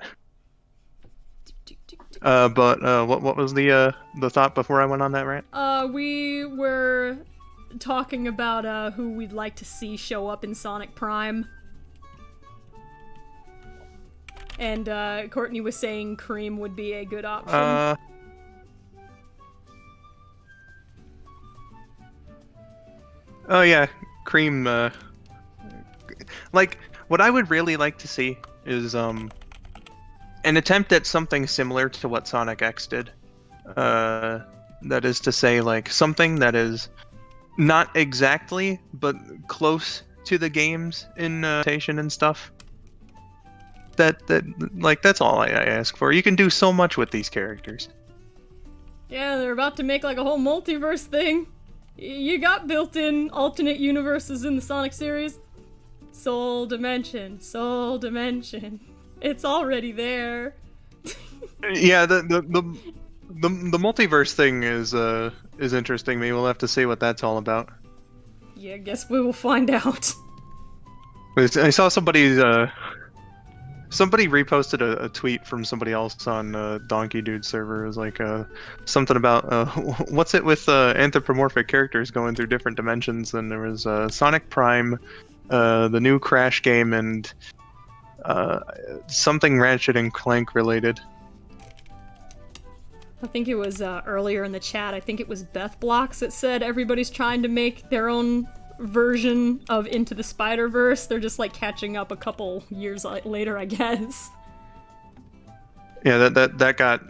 [SPEAKER 2] What was the thought before I went on that rant?
[SPEAKER 1] We were talking about who we'd like to see show up in Sonic Prime. And Courtney was saying Cream would be a good option.
[SPEAKER 2] Oh yeah, Cream. Like, what I would really like to see is an attempt at something similar to what Sonic X did. That is to say, like, something that is not exactly, but close to the games in notation and stuff. That's all I ask for. You can do so much with these characters.
[SPEAKER 1] Yeah, they're about to make like a whole multiverse thing. You got built-in alternate universes in the Sonic series. Soul Dimension, Soul Dimension. It's already there.
[SPEAKER 2] Yeah, the multiverse thing is interesting. Maybe we'll have to see what that's all about.
[SPEAKER 1] Yeah, I guess we will find out.
[SPEAKER 2] I saw somebody reposted a tweet from somebody else on Donkey Dude server. It was like something about what's it with anthropomorphic characters going through different dimensions. And there was Sonic Prime, the new Crash game, and something Ratchet and Clank related.
[SPEAKER 1] I think it was earlier in the chat. I think it was Beth Blocks that said everybody's trying to make their own version of Into the Spider-Verse. They're just like catching up a couple years later, I guess.
[SPEAKER 2] Yeah, that got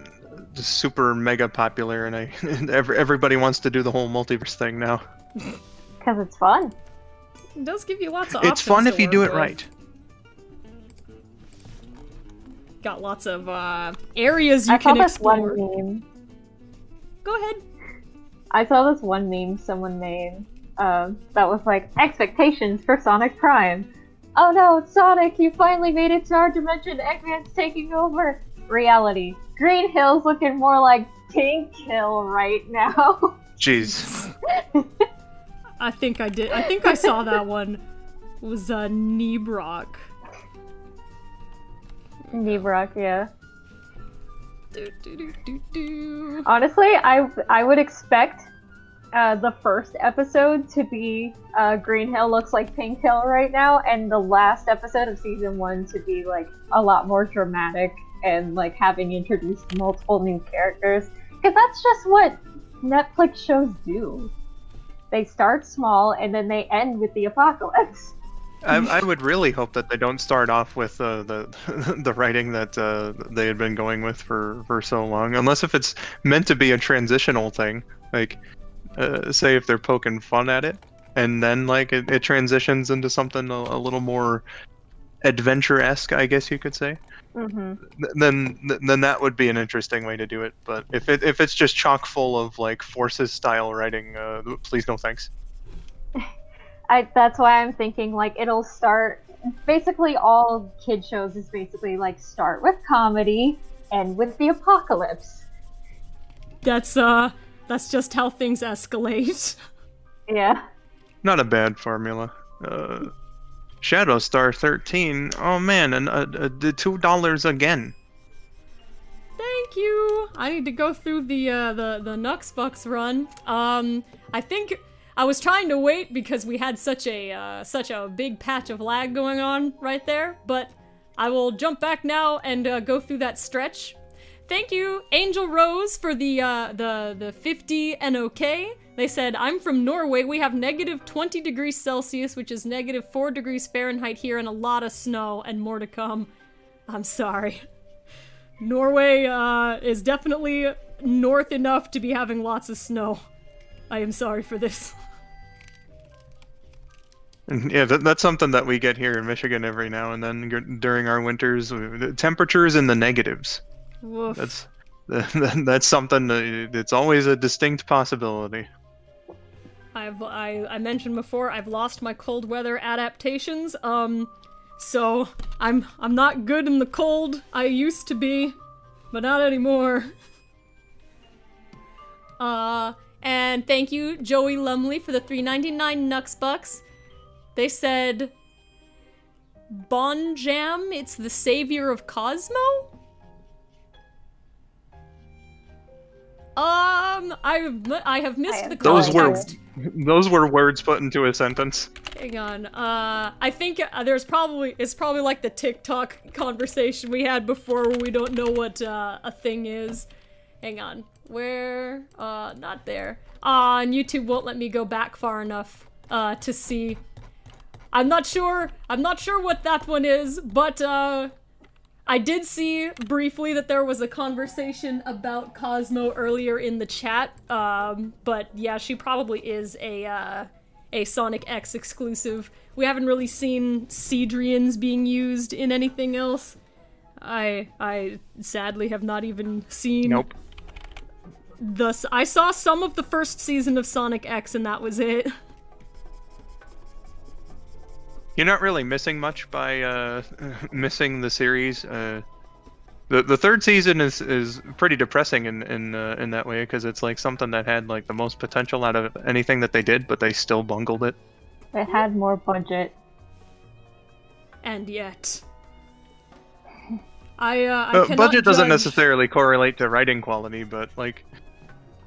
[SPEAKER 2] super mega popular, and everybody wants to do the whole multiverse thing now.
[SPEAKER 3] Because it's fun.
[SPEAKER 1] It does give you lots of options.
[SPEAKER 2] It's fun if you do it
[SPEAKER 1] with.
[SPEAKER 2] right.
[SPEAKER 1] Got lots of areas you can explore.
[SPEAKER 3] I saw this one meme.
[SPEAKER 1] Go ahead.
[SPEAKER 3] I saw this one meme someone made that was like, expectations for Sonic Prime. Oh no, it's Sonic, you finally made it to our dimension, Eggman's taking over. Reality. Green Hill's looking more like Pink Hill right now.
[SPEAKER 2] Jeez.
[SPEAKER 1] I think I did. I think I saw that one. It was Neebrock.
[SPEAKER 3] Neebrock, yeah.
[SPEAKER 1] Do.
[SPEAKER 3] Honestly, I would expect the first episode to be Green Hill looks like Pink Hill right now, and the last episode of season 1 to be like a lot more dramatic and like having introduced multiple new characters, because that's just what Netflix shows do. They start small and then they end with the apocalypse.
[SPEAKER 2] I would really hope that they don't start off with the writing that they had been going with for so long, unless if it's meant to be a transitional thing, like say if they're poking fun at it, and then like it transitions into something a little more adventure-esque, I guess you could say. Mm-hmm. Then that would be an interesting way to do it. But if it's just chock full of like Forces style writing, please no thanks.
[SPEAKER 3] That's why I'm thinking like it'll start. Basically, all kid shows is basically like start with comedy, end with the apocalypse.
[SPEAKER 1] That's just how things escalate.
[SPEAKER 3] Yeah.
[SPEAKER 2] Not a bad formula. Shadowstar 13. Oh man, and the $2 again.
[SPEAKER 1] Thank you. I need to go through the Nux Bucks run. I think I was trying to wait because we had such a big patch of lag going on right there, but I will jump back now and go through that stretch. Thank you, Angel Rose, for the 50 NOK. They said, I'm from Norway. We have negative 20 degrees Celsius, which is negative 4 degrees Fahrenheit here, and a lot of snow, and more to come. I'm sorry. Norway is definitely north enough to be having lots of snow. I am sorry for this.
[SPEAKER 2] Yeah, that's something that we get here in Michigan every now and then during our winters. The temperatures in the negatives.
[SPEAKER 1] Woof.
[SPEAKER 2] That's something that's always a distinct possibility.
[SPEAKER 1] I mentioned before I've lost my cold weather adaptations. So I'm not good in the cold. I used to be, but not anymore. And thank you, Joey Lumley, for the $3.99 Nux Bucks. They said, Bon Jam, it's the savior of Cosmo? I have missed the
[SPEAKER 2] Those were
[SPEAKER 1] context.
[SPEAKER 2] those were words put into a sentence.
[SPEAKER 1] Hang on. I think it's probably like the TikTok conversation we had before where we don't know what a thing is. Hang on. Where? Not there. And YouTube won't let me go back far enough to see. I'm not sure what that one is, but I did see briefly that there was a conversation about Cosmo earlier in the chat. But yeah, she probably is a Sonic X exclusive. We haven't really seen Cedrians being used in anything else. I sadly have not even seen.
[SPEAKER 2] Nope.
[SPEAKER 1] I saw some of the first season of Sonic X and that was it.
[SPEAKER 2] You're not really missing much by missing the series. The third season is pretty depressing in that way because it's like something that had like the most potential out of anything that they did, but they still bungled it.
[SPEAKER 3] It had more budget.
[SPEAKER 1] And yet, I cannot
[SPEAKER 2] budget doesn't
[SPEAKER 1] judge.
[SPEAKER 2] necessarily correlate to writing quality, but like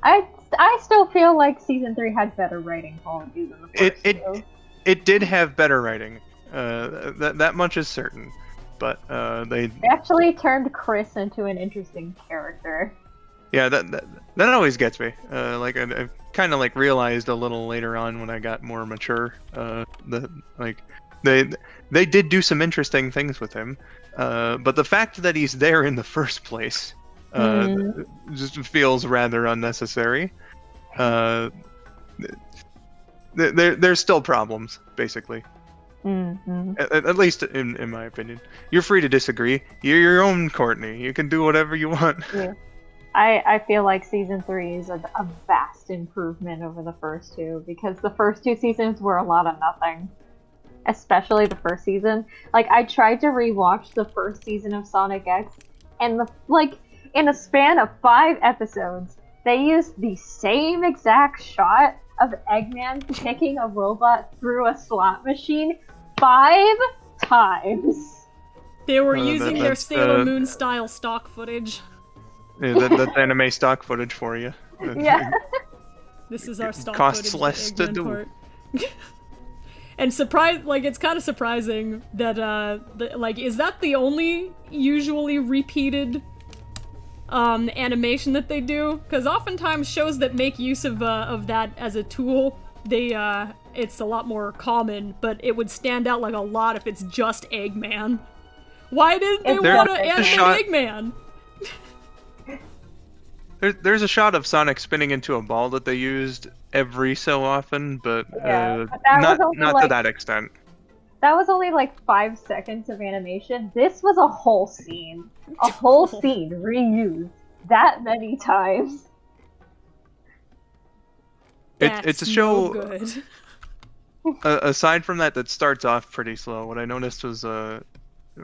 [SPEAKER 3] I still feel like season 3 had better writing quality than the first two.
[SPEAKER 2] It did have better writing. That much is certain. But they
[SPEAKER 3] actually turned Chris into an interesting character.
[SPEAKER 2] Yeah, that always gets me. Like I kind of like realized a little later on when I got more mature. That like they did do some interesting things with him. But the fact that he's there in the first place just feels rather unnecessary. There's still problems, basically. At least in my opinion. You're free to disagree. You're your own Courtney. You can do whatever you want.
[SPEAKER 3] Yeah. I feel like season 3 is a vast improvement over the first two, because the first two seasons were a lot of nothing. Especially the first season. Like, I tried to rewatch the first season of Sonic X, and in a span of 5 episodes, they used the same exact shot of Eggman kicking a robot through a slot machine 5 times.
[SPEAKER 1] They were using their Sailor Moon style stock footage.
[SPEAKER 2] Yeah, that's anime stock footage for you.
[SPEAKER 3] Yeah.
[SPEAKER 1] This is our stock
[SPEAKER 2] Costs
[SPEAKER 1] footage.
[SPEAKER 2] less to do.
[SPEAKER 1] Part. And it's kind of surprising that is that the only usually repeated animation that they do? Because oftentimes shows that make use of that as a tool, it's a lot more common, but it would stand out like a lot if it's just Eggman. Why didn't they want to animate Eggman?
[SPEAKER 2] There's a shot of Sonic spinning into a ball that they used every so often, but not to that extent.
[SPEAKER 3] That was only like 5 seconds of animation. This was a whole scene. A whole scene reused that many times.
[SPEAKER 2] It's a show.
[SPEAKER 1] No good.
[SPEAKER 2] Aside from that starts off pretty slow. What I noticed was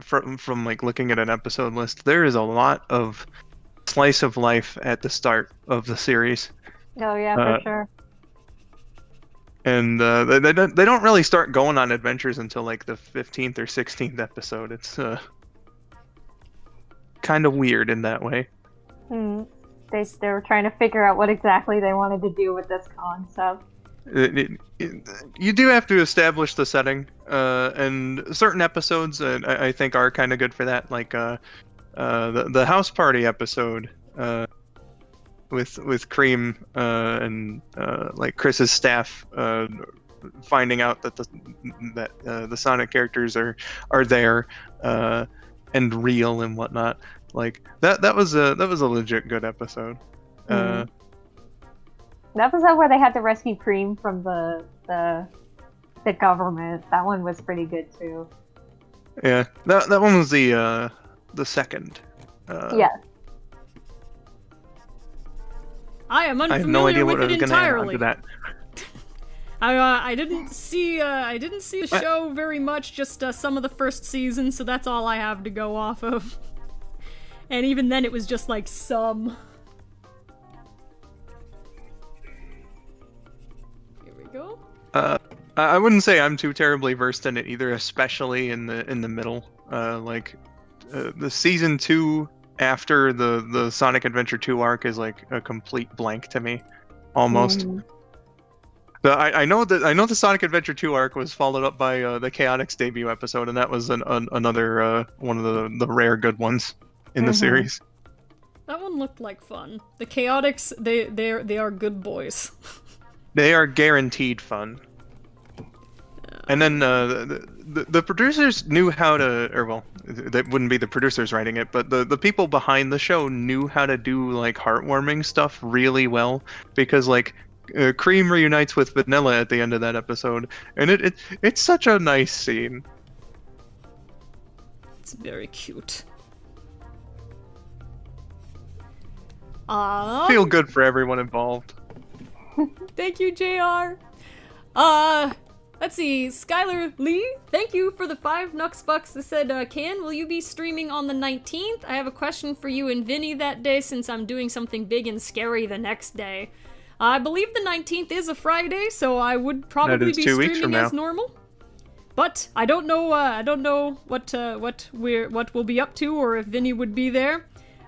[SPEAKER 2] from like looking at an episode list, there is a lot of slice of life at the start of the series.
[SPEAKER 3] Oh yeah, for sure.
[SPEAKER 2] And they don't really start going on adventures until like the 15th or 16th episode. It's kind of weird in that way.
[SPEAKER 3] They were trying to figure out what exactly they wanted to do with this concept.
[SPEAKER 2] You do have to establish the setting, and certain episodes I think are kind of good for that. Like the house party episode with Cream and like Chris's staff finding out that the Sonic characters are there and real and whatnot. Like that was a legit good episode.
[SPEAKER 3] That was where they had to rescue Cream from the government. That one was pretty good too.
[SPEAKER 2] Yeah, that one was the second.
[SPEAKER 3] Yeah.
[SPEAKER 1] I am unfamiliar
[SPEAKER 2] I have no idea
[SPEAKER 1] with
[SPEAKER 2] what I
[SPEAKER 1] it
[SPEAKER 2] was gonna add on
[SPEAKER 1] entirely.
[SPEAKER 2] to that.
[SPEAKER 1] I didn't see the show very much, just some of the first season, so that's all I have to go off of. And even then, it was just like some. Here we go.
[SPEAKER 2] I wouldn't say I'm too terribly versed in it either, especially in the middle. The season 2 after the Sonic Adventure 2 arc is like a complete blank to me, almost. I know the Sonic Adventure 2 arc was followed up by the Chaotix debut episode, and that was another one of the rare good ones in the series.
[SPEAKER 1] That one looked like fun. The Chaotix, they are good boys.
[SPEAKER 2] They are guaranteed fun. And then the producers knew how to, or well, that wouldn't be the producers writing it, but the people behind the show knew how to do like heartwarming stuff really well, because like Cream reunites with Vanilla at the end of that episode, and it's such a nice scene.
[SPEAKER 1] It's very cute.
[SPEAKER 2] Feel good for everyone involved.
[SPEAKER 1] Thank you, JR. Let's see, Skylar Lee, thank you for the 5 Nux Bucks that said, will you be streaming on the 19th? I have a question for you and Vinny that day, since I'm doing something big and scary the next day. I believe the 19th is a Friday, so I would probably be streaming as normal. But I don't know what we'll be up to, or if Vinny would be there.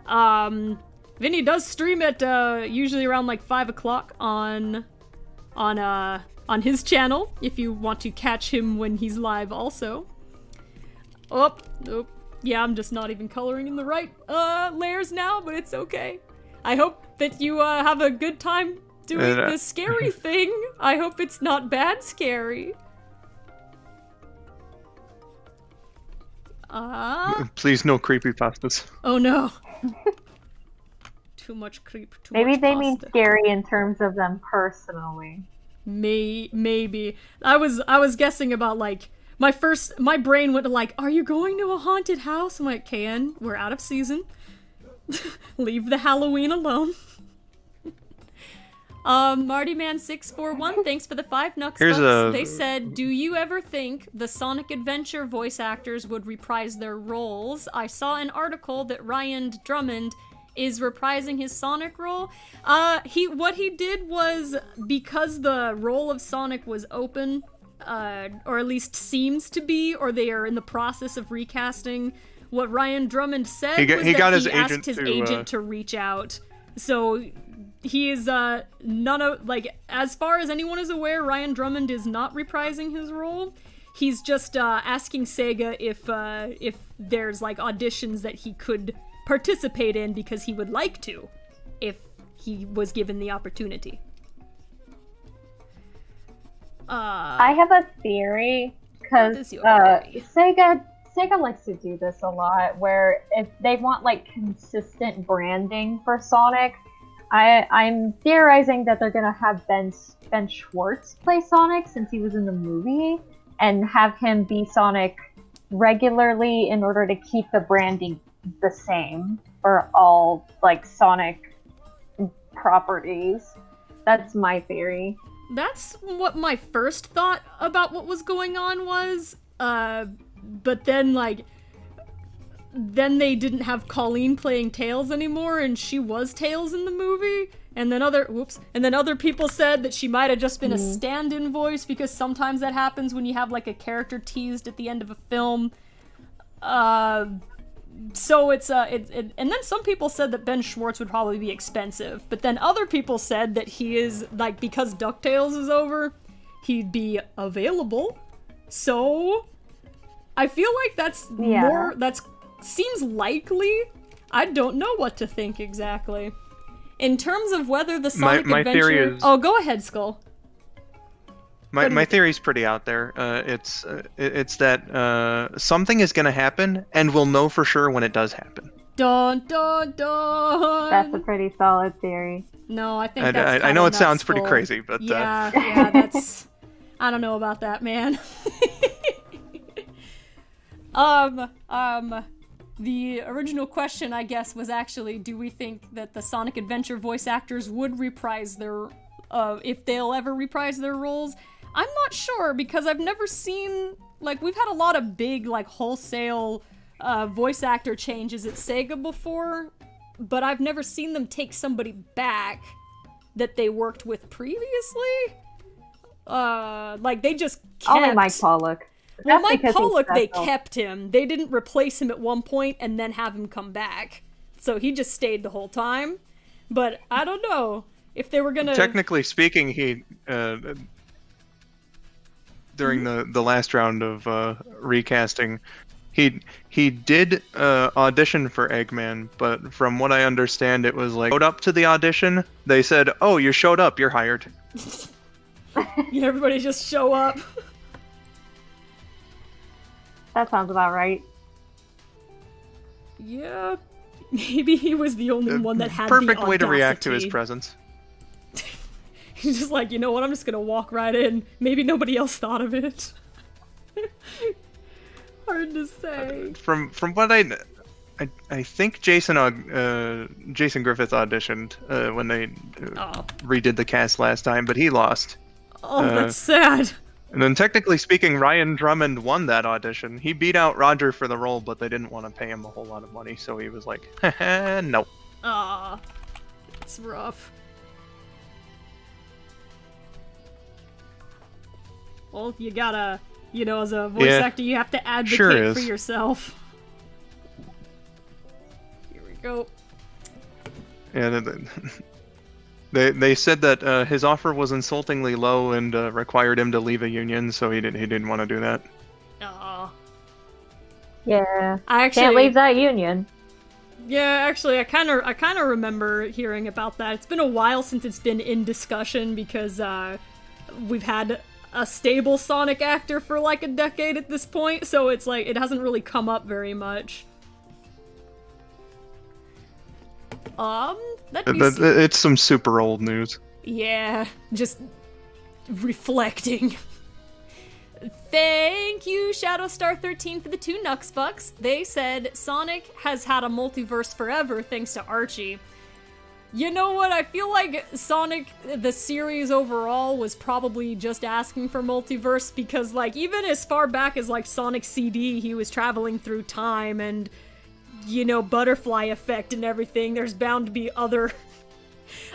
[SPEAKER 1] Vinny does stream at usually around like 5 o'clock on his channel, if you want to catch him when he's live also. Oh, yeah, I'm just not even coloring in the right layers now, but it's okay. I hope that you have a good time doing the scary thing. I hope it's not bad scary.
[SPEAKER 2] Please, no creepypastas.
[SPEAKER 1] Oh no. Too much creep, too
[SPEAKER 3] Maybe
[SPEAKER 1] much
[SPEAKER 3] they
[SPEAKER 1] pasta.
[SPEAKER 3] mean scary in terms of them personally.
[SPEAKER 1] Maybe. I was guessing about like my brain went to like, are you going to a haunted house? I'm like, KN, we're out of season. Leave the Halloween alone. MartyMan641, thanks for the 5 Nux Bucks. They said, do you ever think the Sonic Adventure voice actors would reprise their roles? I saw an article that Ryan Drummond is reprising his Sonic role. What he did was, because the role of Sonic was open, or at least seems to be, or they are in the process of recasting, what Ryan Drummond said he asked his agent to reach out. So he is none of, like, as far as anyone is aware, Ryan Drummond is not reprising his role. He's just asking Sega if there's like auditions that he could participate in, because he would like to, if he was given the opportunity.
[SPEAKER 3] I have a theory, because Sega likes to do this a lot, where if they want like consistent branding for Sonic, I'm theorizing that they're gonna have Ben Schwartz play Sonic, since he was in the movie, and have him be Sonic regularly in order to keep the branding the same for all like Sonic properties. That's my theory.
[SPEAKER 1] That's what my first thought about what was going on was, but then they didn't have Colleen playing Tails anymore, and she was Tails in the movie, and then other people said that she might have just been a stand-in voice, because sometimes that happens when you have like a character teased at the end of a film. So and then some people said that Ben Schwartz would probably be expensive, but then other people said that he is, like, because DuckTales is over, he'd be available. So I feel like that seems likely. I don't know what to think exactly. In terms of whether the Sonic
[SPEAKER 2] my
[SPEAKER 1] Adventure...
[SPEAKER 2] theory is...
[SPEAKER 1] Oh, go ahead, Skull.
[SPEAKER 2] My theory's pretty out there. It's that something is going to happen, and we'll know for sure when it does happen.
[SPEAKER 1] Dun dun dun.
[SPEAKER 3] That's a pretty solid theory.
[SPEAKER 1] No, I think that's
[SPEAKER 2] I know it sounds
[SPEAKER 1] nuts-full.
[SPEAKER 2] pretty crazy, but
[SPEAKER 1] yeah, that's... I don't know about that, man. The original question, I guess, was actually, do we think that the Sonic Adventure voice actors would reprise their, if they'll ever reprise their roles? I'm not sure, because I've never seen, like, we've had a lot of big, like, wholesale voice actor changes at Sega before, but I've never seen them take somebody back that they worked with previously. Like, they just kept...
[SPEAKER 3] Only Mike Pollock.
[SPEAKER 1] Well, Mike Pollock, they kept him. They didn't replace him at one point and then have him come back. so he just stayed the whole time. But I don't know if they were gonna.
[SPEAKER 2] Technically speaking, he during the last round of recasting, he did audition for Eggman, but from what I understand, it was like showed up to the audition. They said, "Oh, you showed up. You're hired."
[SPEAKER 1] Yeah, everybody just show up.
[SPEAKER 3] That sounds about right.
[SPEAKER 1] Yeah, maybe he was the only one that had
[SPEAKER 2] perfect
[SPEAKER 1] the
[SPEAKER 2] way to react to his
[SPEAKER 1] audacity.
[SPEAKER 2] presence.
[SPEAKER 1] He's just like, you know what? I'm just gonna walk right in. Maybe nobody else thought of it. Hard to say.
[SPEAKER 2] From what I think Jason Griffith auditioned when they redid the cast last time, but he lost.
[SPEAKER 1] Oh, that's sad.
[SPEAKER 2] And then technically speaking, Ryan Drummond won that audition. He beat out Roger for the role, but they didn't want to pay him a whole lot of money, so he was like, no.
[SPEAKER 1] Ah, it's rough. Well, you gotta, as a voice actor, you have to advocate for yourself. Here we go.
[SPEAKER 2] Yeah, they said that his offer was insultingly low and required him to leave a union, so he didn't want to do that.
[SPEAKER 1] Aw.
[SPEAKER 3] Yeah.
[SPEAKER 1] I actually
[SPEAKER 3] can't leave that union.
[SPEAKER 1] Yeah, actually, I kind of remember hearing about that. It's been a while since it's been in discussion because we've had a stable Sonic actor for like a decade at this point, so it's like it hasn't really come up very much.
[SPEAKER 2] It's some super old news.
[SPEAKER 1] Yeah, just reflecting. Thank you, Shadowstar13, for the 2 Nux Bucks. They said Sonic has had a multiverse forever thanks to Archie. You know what? I feel like Sonic, the series overall, was probably just asking for multiverse because, like, even as far back as, like, Sonic CD, he was traveling through time and, butterfly effect and everything. There's bound to be other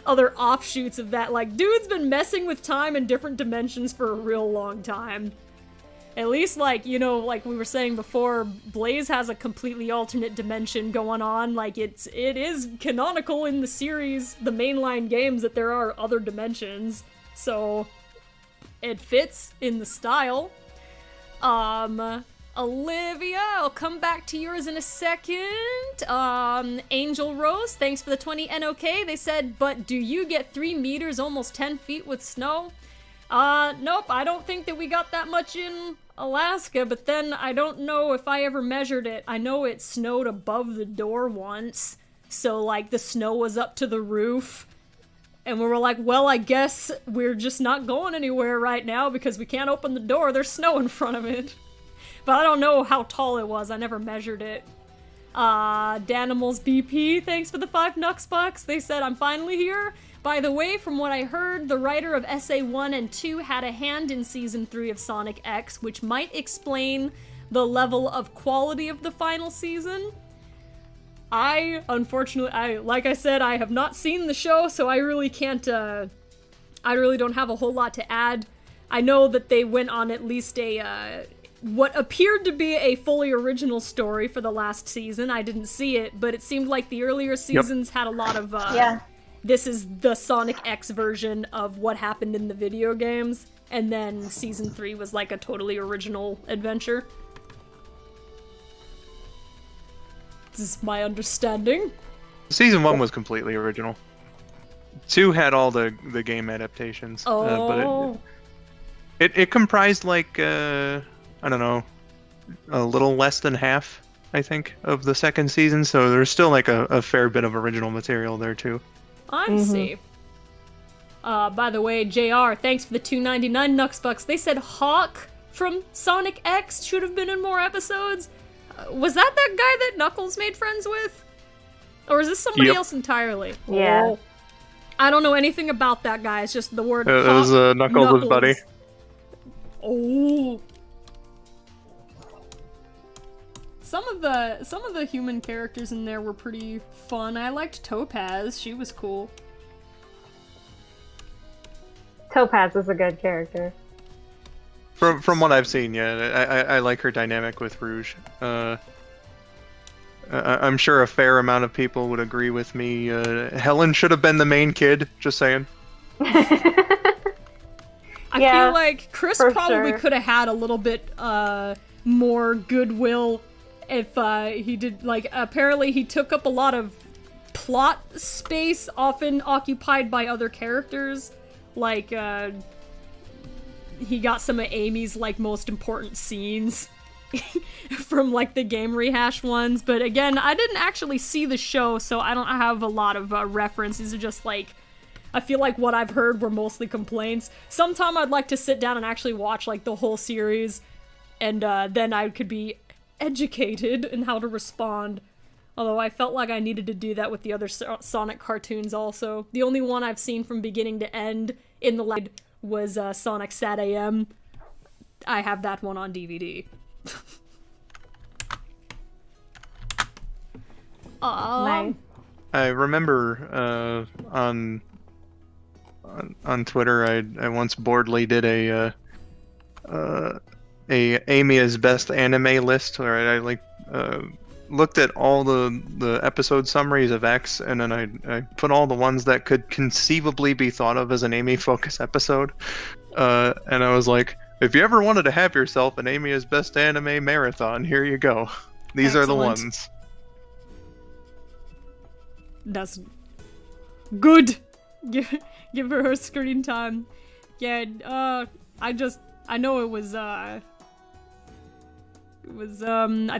[SPEAKER 1] offshoots of that. Like, dude's been messing with time in different dimensions for a real long time. At least, like, like we were saying before, Blaze has a completely alternate dimension going on. Like, it is canonical in the series, the mainline games, that there are other dimensions. So, it fits in the style. Olivia, I'll come back to yours in a second. Angel Rose, thanks for the 20 NOK. They said, but do you get 3 meters, almost 10 feet with snow? Nope, I don't think that we got that much in Alaska, but then I don't know if I ever measured it. I know it snowed above the door once, so, like, the snow was up to the roof, and we were like, well, I guess we're just not going anywhere right now because we can't open the door, there's snow in front of it. But I don't know how tall it was, I never measured it. Danimals BP, thanks for the 5 Nux Bucks. They said, I'm finally here. By the way, from what I heard, the writer of SA 1 and 2 had a hand in Season 3 of Sonic X, which might explain the level of quality of the final season. Unfortunately, like I said, I have not seen the show, so I really can't, I really don't have a whole lot to add. I know that they went on at least what appeared to be a fully original story for the last season. I didn't see it, but it seemed like the earlier seasons had a lot of, this is the Sonic X version of what happened in the video games, and then Season 3 was like a totally original adventure. This is my understanding.
[SPEAKER 2] Season 1 was completely original. 2 had all the game adaptations.
[SPEAKER 1] Oh.
[SPEAKER 2] But it comprised like, I don't know, a little less than half, I think, of the second season, so there's still like a fair bit of original material there too.
[SPEAKER 1] I see. By the way, JR, thanks for the $2.99 Nux Bucks. They said Hawk from Sonic X should have been in more episodes. Was that guy that Knuckles made friends with? Or is this somebody else entirely?
[SPEAKER 3] Yeah.
[SPEAKER 1] Oh. I don't know anything about that guy. It's just the word
[SPEAKER 2] It
[SPEAKER 1] Hawk,
[SPEAKER 2] was Knuckles' buddy.
[SPEAKER 1] Oh. Some of the human characters in there were pretty fun. I liked Topaz. She was cool.
[SPEAKER 3] Topaz is a good character.
[SPEAKER 2] From what I've seen, yeah, I like her dynamic with Rouge. I'm sure a fair amount of people would agree with me. Helen should have been the main kid, just saying.
[SPEAKER 1] I
[SPEAKER 3] Yeah,
[SPEAKER 1] feel like Chris
[SPEAKER 3] for
[SPEAKER 1] probably
[SPEAKER 3] sure.
[SPEAKER 1] could have had a little bit more goodwill if he did, like, apparently he took up a lot of plot space, often occupied by other characters. Like, he got some of Amy's, like, most important scenes from, like, the game rehash ones. But again, I didn't actually see the show, so I don't have a lot of reference. These are just, like, I feel like what I've heard were mostly complaints. Sometime I'd like to sit down and actually watch, like, the whole series, and then I could be educated in how to respond. Although I felt like I needed to do that with the other Sonic cartoons also. The only one I've seen from beginning to end in the live was Sonic Sat AM. I have that one on DVD.
[SPEAKER 3] Nice.
[SPEAKER 2] I remember on Twitter, I once boredly did a Amy's best anime list, where I like looked at all the episode summaries of X, and then I put all the ones that could conceivably be thought of as an Amy focus episode, and I was like, if you ever wanted to have yourself an Amy's best anime marathon, here you go. These are the
[SPEAKER 1] Excellent.
[SPEAKER 2] ones.
[SPEAKER 1] That's good. Give her screen time. Yeah, I know it was, I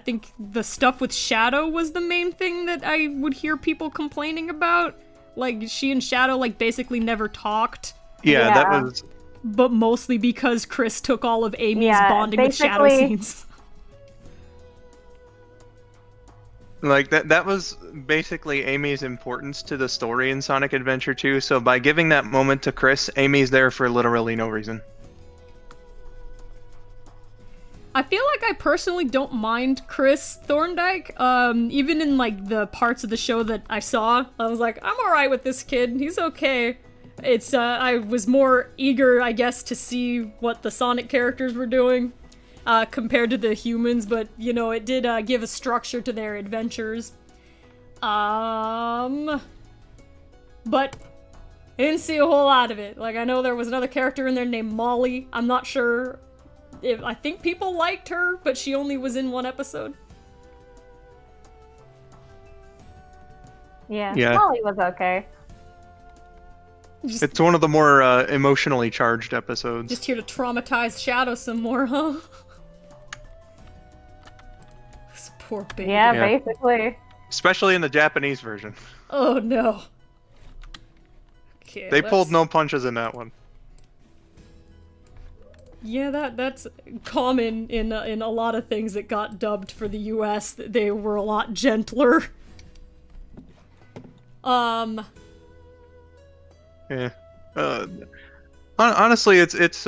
[SPEAKER 1] think the stuff with Shadow was the main thing that I would hear people complaining about. Like, she and Shadow, like, basically never talked.
[SPEAKER 2] Yeah, that
[SPEAKER 3] Yeah.
[SPEAKER 2] was.
[SPEAKER 1] But mostly because Chris took all of Amy's
[SPEAKER 3] Yeah,
[SPEAKER 1] bonding with Shadow
[SPEAKER 3] basically-
[SPEAKER 1] scenes.
[SPEAKER 2] Like, that was basically Amy's importance to the story in Sonic Adventure 2, so by giving that moment to Chris, Amy's there for literally no reason.
[SPEAKER 1] I feel like I personally don't mind Chris Thorndike. Even in, like, the parts of the show that I saw, I was like, I'm alright with this kid, he's okay. It's, I was more eager, I guess, to see what the Sonic characters were doing. Compared to the humans, but, you know, it did give a structure to their adventures. But I didn't see a whole lot of it. Like, I know there was another character in there named Molly. I'm not sure if, I think people liked her, but she only was in one episode.
[SPEAKER 3] Yeah.
[SPEAKER 2] Yeah.
[SPEAKER 3] Molly was okay.
[SPEAKER 2] It's one of the more emotionally charged episodes.
[SPEAKER 1] Just here to traumatize Shadow some more, huh? This poor baby.
[SPEAKER 3] Yeah,
[SPEAKER 2] Yeah.
[SPEAKER 3] basically.
[SPEAKER 2] Especially in the Japanese version.
[SPEAKER 1] Oh no. Okay,
[SPEAKER 2] They pulled
[SPEAKER 1] let's-
[SPEAKER 2] no punches in that one.
[SPEAKER 1] Yeah, that's common in a lot of things that got dubbed for the US. They were a lot gentler.
[SPEAKER 2] Yeah. Honestly, it's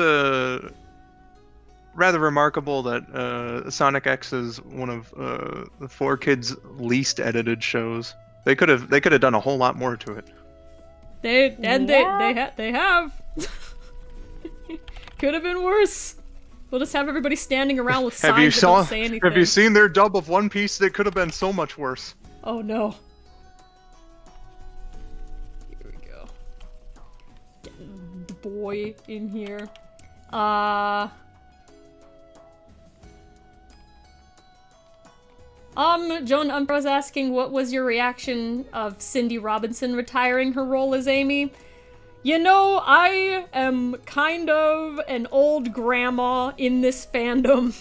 [SPEAKER 2] rather remarkable that Sonic X is one of the 4Kids' least edited shows. They could have done a whole lot more to it.
[SPEAKER 1] They
[SPEAKER 3] Yeah.
[SPEAKER 1] have. Could have been worse. We'll just have everybody standing around with signs that don't say anything.
[SPEAKER 2] Have you seen their dub of One Piece? They could have been so much worse.
[SPEAKER 1] Oh no. Here we go. Getting the boy in here. Joan Umbra's asking, what was your reaction of Cindy Robinson retiring her role as Amy? You know, I am kind of an old grandma in this fandom.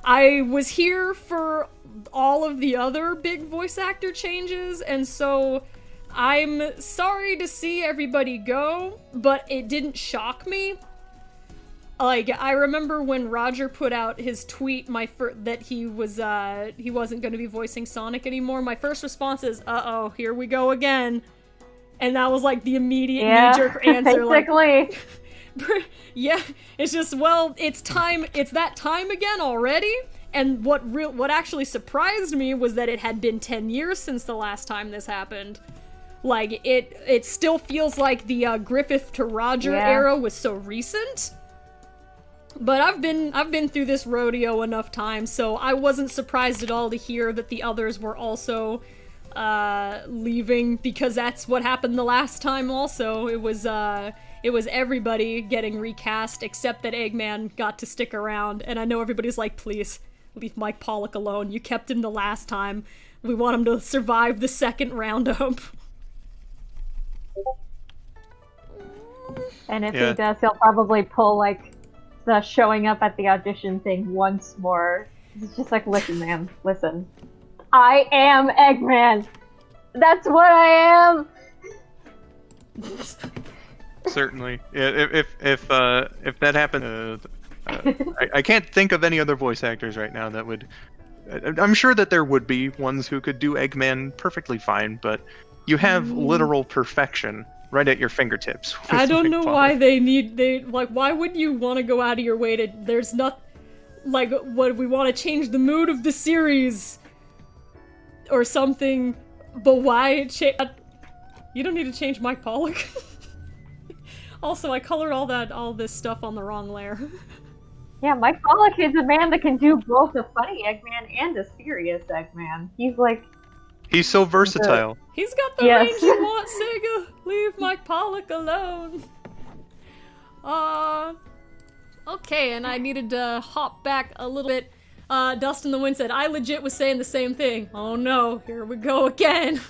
[SPEAKER 1] I was here for all of the other big voice actor changes, and so I'm sorry to see everybody go, but it didn't shock me. Like, I remember when Roger put out his tweet that he wasn't going to be voicing Sonic anymore. My first response is, uh-oh, here we go again. And that was like the immediate knee-jerk answer.
[SPEAKER 3] Basically.
[SPEAKER 1] Like, yeah, it's just, well, it's that time again already. And what actually surprised me was that it had been 10 years since the last time this happened. Like, it still feels like the Griffith to Roger era was so recent. But I've been through this rodeo enough times, so I wasn't surprised at all to hear that the others were also leaving, because that's what happened the last time also. It was everybody getting recast except that Eggman got to stick around, and I know everybody's like, please, leave Mike Pollock alone. You kept him the last time. We want him to survive the second roundup.
[SPEAKER 3] And if he does, he'll probably pull, like, the showing up at the audition thing once more. It's just like, listen, man, listen. I am Eggman! That's what I am!
[SPEAKER 2] Certainly. If that happened, I can't think of any other voice actors right now that would... I'm sure that there would be ones who could do Eggman perfectly fine, but you have literal perfection right at your fingertips.
[SPEAKER 1] I don't know why why would you want to go out of your way to, there's not, like, what, we want to change the mood of the series or something, but why you don't need to change Mike Pollock. Also, I colored all this stuff on the wrong layer.
[SPEAKER 3] Yeah, Mike Pollock is a man that can do both a funny Eggman and a serious Eggman.
[SPEAKER 2] He's so versatile.
[SPEAKER 1] He's got the range you want, Sega. Leave Mike Pollock alone. Okay, and I needed to hop back a little bit. Dustin the Wind said, I legit was saying the same thing. Oh no, here we go again.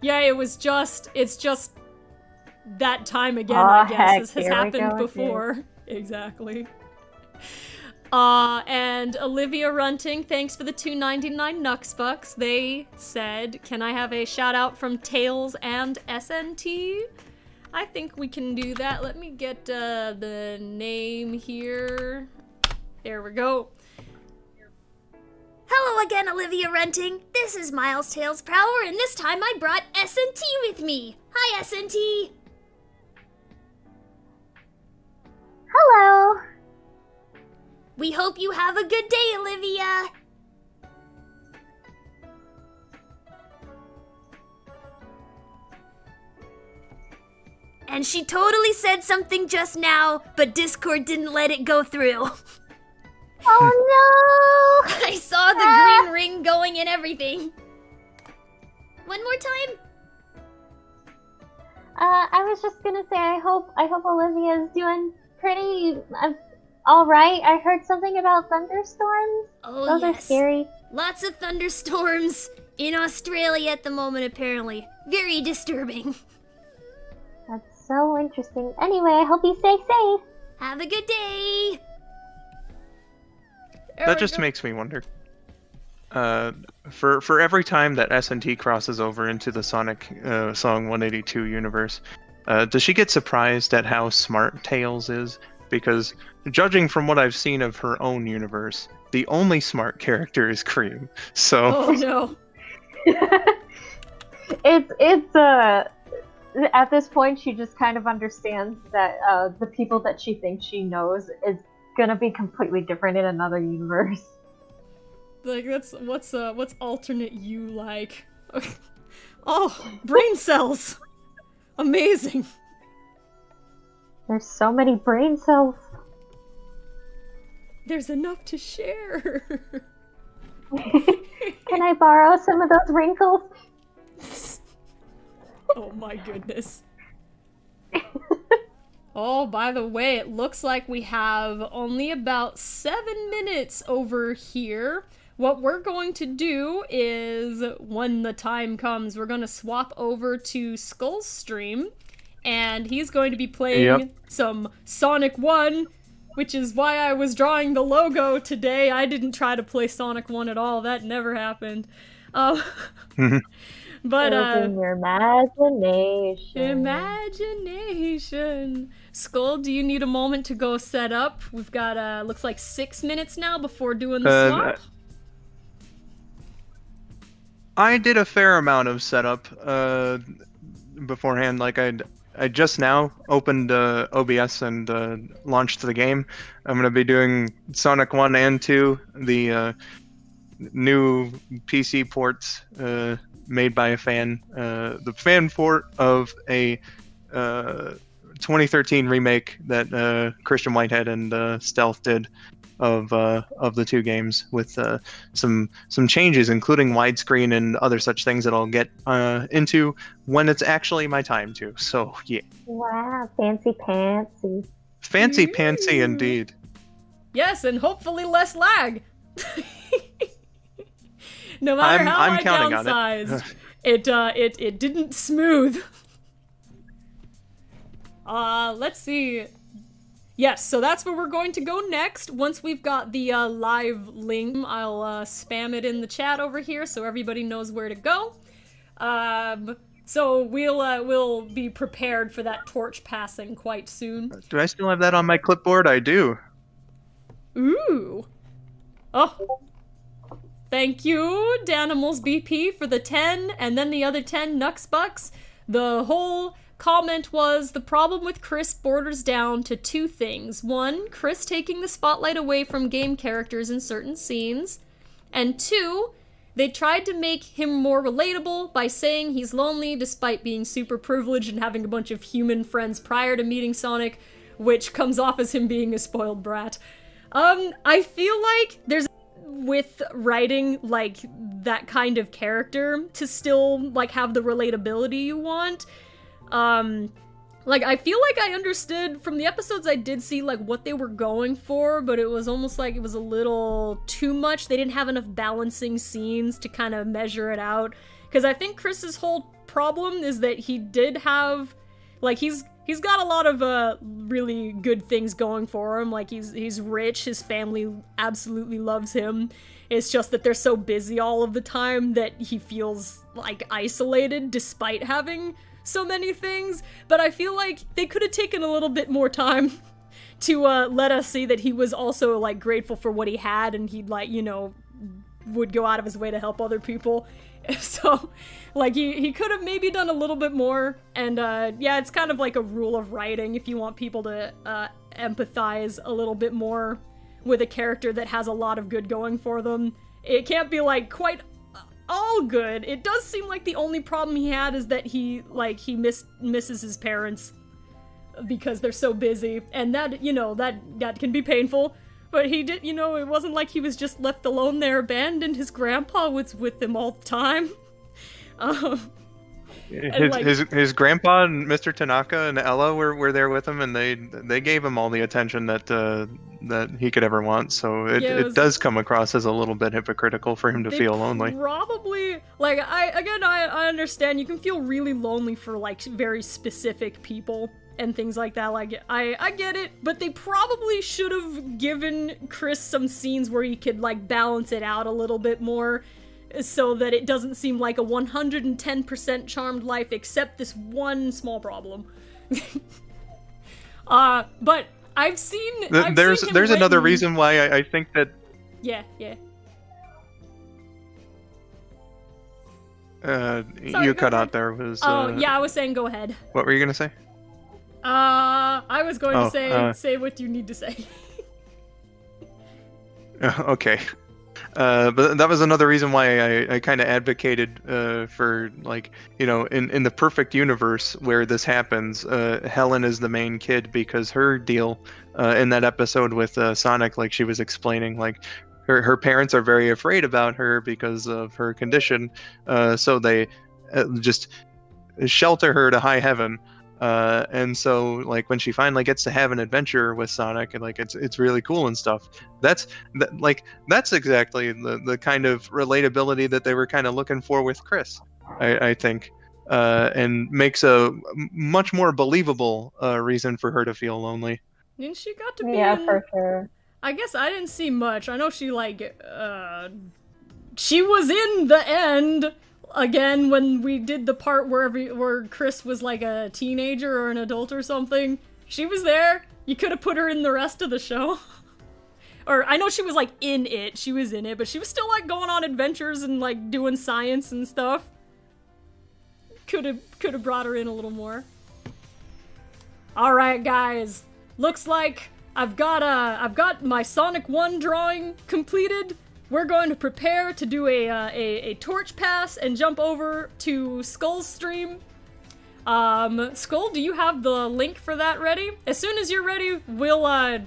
[SPEAKER 1] Yeah, it's just that time again, I guess. This has happened before. Again. Exactly. And Olivia Runting, thanks for the $2.99 Nuxbucks. They said, can I have a shout out from Tails and SNT? I think we can do that. Let me get the name here. There we go.
[SPEAKER 4] Hello again, Olivia Runting. This is Miles Tails Prower, and this time I brought SNT with me. Hi, SNT.
[SPEAKER 5] Hello.
[SPEAKER 4] We hope you have a good day, Olivia. And she totally said something just now, but Discord didn't let it go through.
[SPEAKER 5] Oh no!
[SPEAKER 4] I saw the green ring going and everything. One more time.
[SPEAKER 5] I was just gonna say I hope Olivia's doing pretty all right. I heard something about thunderstorms.
[SPEAKER 4] Oh,
[SPEAKER 5] those
[SPEAKER 4] yes.
[SPEAKER 5] are scary.
[SPEAKER 4] Lots of thunderstorms in Australia at the moment, apparently. Very disturbing.
[SPEAKER 5] That's so interesting. Anyway, I hope you stay safe.
[SPEAKER 4] Have a good day.
[SPEAKER 2] That just makes me wonder. For every time that SNT crosses over into the Sonic Song 182 universe, does she get surprised at how smart Tails is? Because judging from what I've seen of her own universe, the only smart character is Cream. So.
[SPEAKER 1] Oh no.
[SPEAKER 3] It's at this point she just kind of understands that the people that she thinks she knows is gonna be completely different in another universe.
[SPEAKER 1] Like, that's what's alternate you like? Oh, brain cells. Amazing.
[SPEAKER 3] There's so many brain cells.
[SPEAKER 1] There's enough to share.
[SPEAKER 3] Can I borrow some of those wrinkles?
[SPEAKER 1] Oh my goodness. Oh, by the way, it looks like we have only about 7 minutes over here. What we're going to do is, when the time comes, we're going to swap over to Skull's stream, and he's going to be playing some Sonic 1, which is why I was drawing the logo today. I didn't try to play Sonic 1 at all. That never happened. But
[SPEAKER 3] in your imagination.
[SPEAKER 1] Imagination. Skull, do you need a moment to go set up? We've got looks like 6 minutes now before doing the swap.
[SPEAKER 2] I did a fair amount of setup beforehand. Like I just now opened OBS and launched the game. I'm gonna be doing Sonic 1 and 2, the new PC ports made by a fan. The fan port of a 2013 remake that Christian Whitehead and Stealth did of the two games with some changes, including widescreen and other such things that I'll get into when it's actually my time to. So yeah.
[SPEAKER 5] Wow, fancy pantsy.
[SPEAKER 2] Fancy pantsy indeed.
[SPEAKER 1] Yes, and hopefully less lag. No matter how
[SPEAKER 2] I'm
[SPEAKER 1] I
[SPEAKER 2] counting on
[SPEAKER 1] downsized, it didn't smooth. Let's see. Yes, so that's where we're going to go next. Once we've got the live link, I'll spam it in the chat over here so everybody knows where to go. So we'll be prepared for that torch passing quite soon.
[SPEAKER 2] Do I still have that on my clipboard? I do.
[SPEAKER 1] Ooh. Oh. Thank you, Danimals BP, for the 10, and then the other 10 Nux Bucks. The whole comment was, the problem with Chris borders down to two things. One, Chris taking the spotlight away from game characters in certain scenes. And two, they tried to make him more relatable by saying he's lonely despite being super privileged and having a bunch of human friends prior to meeting Sonic, which comes off as him being a spoiled brat. I feel like there's with writing like that kind of character to still like have the relatability you want. Like I feel like I understood from the episodes I did see like what they were going for, but it was almost like it was a little too much. They didn't have enough balancing scenes to kind of measure it out. Because I think Chris's whole problem is that he did have like he's got a lot of really good things going for him. Like he's rich, his family absolutely loves him. It's just that they're so busy all of the time that he feels like isolated despite having so many things. But I feel like they could have taken a little bit more time to let us see that he was also like grateful for what he had, and he'd like, you know, would go out of his way to help other people. So like he could have maybe done a little bit more. And yeah, it's kind of like a rule of writing if you want people to empathize a little bit more with a character that has a lot of good going for them. It can't be like quite all good. It does seem like the only problem he had is that he misses his parents because they're so busy, and that, you know, that can be painful. But he did, you know, it wasn't like he was just left alone there abandoned. His grandpa was with him all the time.
[SPEAKER 2] His grandpa and Mr. Tanaka and Ella were there with him, and they gave him all the attention that he could ever want. So it does come across as a little bit hypocritical for him to feel lonely.
[SPEAKER 1] Probably, like, I understand you can feel really lonely for like very specific people and things like that. Like I get it, but they probably should have given Chris some scenes where he could like balance it out a little bit more, so that it doesn't seem like a 110% charmed life, except this one small problem. But I've seen
[SPEAKER 2] there's another reason why I think that.
[SPEAKER 1] Yeah.
[SPEAKER 2] Sorry, you cut out there.
[SPEAKER 1] Yeah, I was saying go ahead.
[SPEAKER 2] What were you gonna say?
[SPEAKER 1] I was going to say what you need to say.
[SPEAKER 2] Okay. But that was another reason why I kind of advocated for, like, you know, in the perfect universe where this happens, Helen is the main kid, because her deal in that episode with Sonic, like she was explaining, like her parents are very afraid about her because of her condition, so they just shelter her to high heaven. And so like when she finally gets to have an adventure with Sonic, and like it's really cool and stuff, that's exactly the kind of relatability that they were kind of looking for with Chris, I think, and makes a much more believable reason for her to feel lonely.
[SPEAKER 1] And she got to be
[SPEAKER 3] for sure.
[SPEAKER 1] I guess I didn't see much. I know she she was in the end again when we did the part where Chris was like a teenager or an adult or something. She was there. You could have put her in the rest of the show. Or I know she was like in it. She was in it, but she was still like going on adventures and like doing science and stuff. Could have brought her in a little more. All right, guys. Looks like I've got my Sonic 1 drawing completed. We're going to prepare to do a torch pass and jump over to Skull's stream. Skull, do you have the link for that ready? As soon as you're ready, we'll,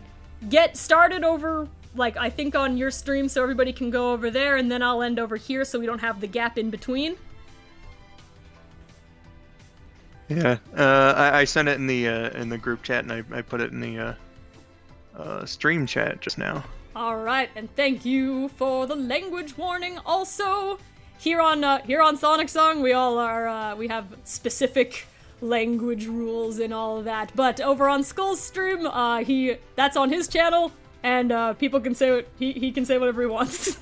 [SPEAKER 1] get started over, like, I think on your stream so everybody can go over there, and then I'll end over here so we don't have the gap in between.
[SPEAKER 2] Yeah, I sent it in the group chat, and I put it in the stream chat just now.
[SPEAKER 1] Alright, and thank you for the language warning. Also, here on Sonic Song, we all are, we have specific language rules and all of that. But over on Skull's stream, that's on his channel, and people can say he can say whatever he wants.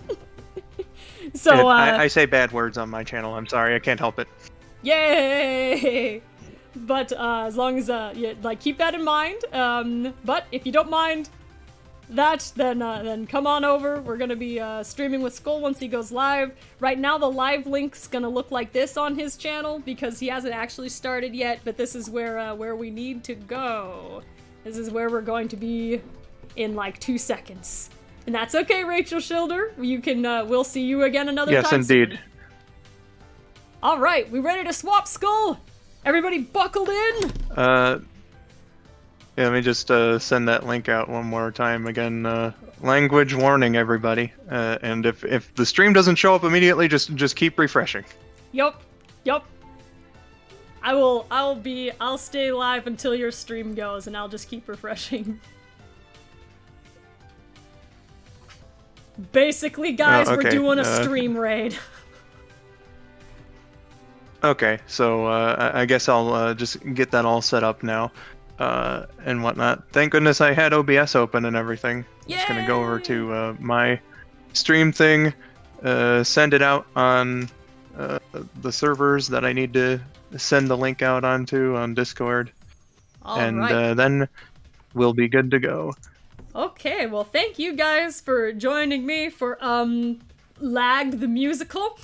[SPEAKER 1] So
[SPEAKER 2] I say bad words on my channel. I'm sorry, I can't help it.
[SPEAKER 1] Yay! But as long as you like keep that in mind. But if you don't mind that, then come on over. We're gonna be streaming with Skull once he goes live. Right now, the live link's gonna look like this on his channel because he hasn't actually started yet. But this is where we need to go. This is where we're going to be in like 2 seconds, and that's okay, Rachel Schilder. You can we'll see you again another time.
[SPEAKER 2] Yes, indeed.
[SPEAKER 1] Soon. All right, we ready to swap, Skull? Everybody buckled in?
[SPEAKER 2] Yeah, let me just send that link out one more time again. Language warning, everybody. And if the stream doesn't show up immediately, just keep refreshing.
[SPEAKER 1] Yup. I'll stay live until your stream goes, and I'll just keep refreshing. Basically, guys,
[SPEAKER 2] okay.
[SPEAKER 1] We're doing a stream raid.
[SPEAKER 2] Okay, so I guess I'll just get that all set up now and whatnot. Thank goodness I had OBS open and everything. Just gonna go over to my stream thing, send it out on the servers that I need to send the link out onto on Discord, and then we'll be good to go.
[SPEAKER 1] Okay, well, thank you guys for joining me for Lag the Musical.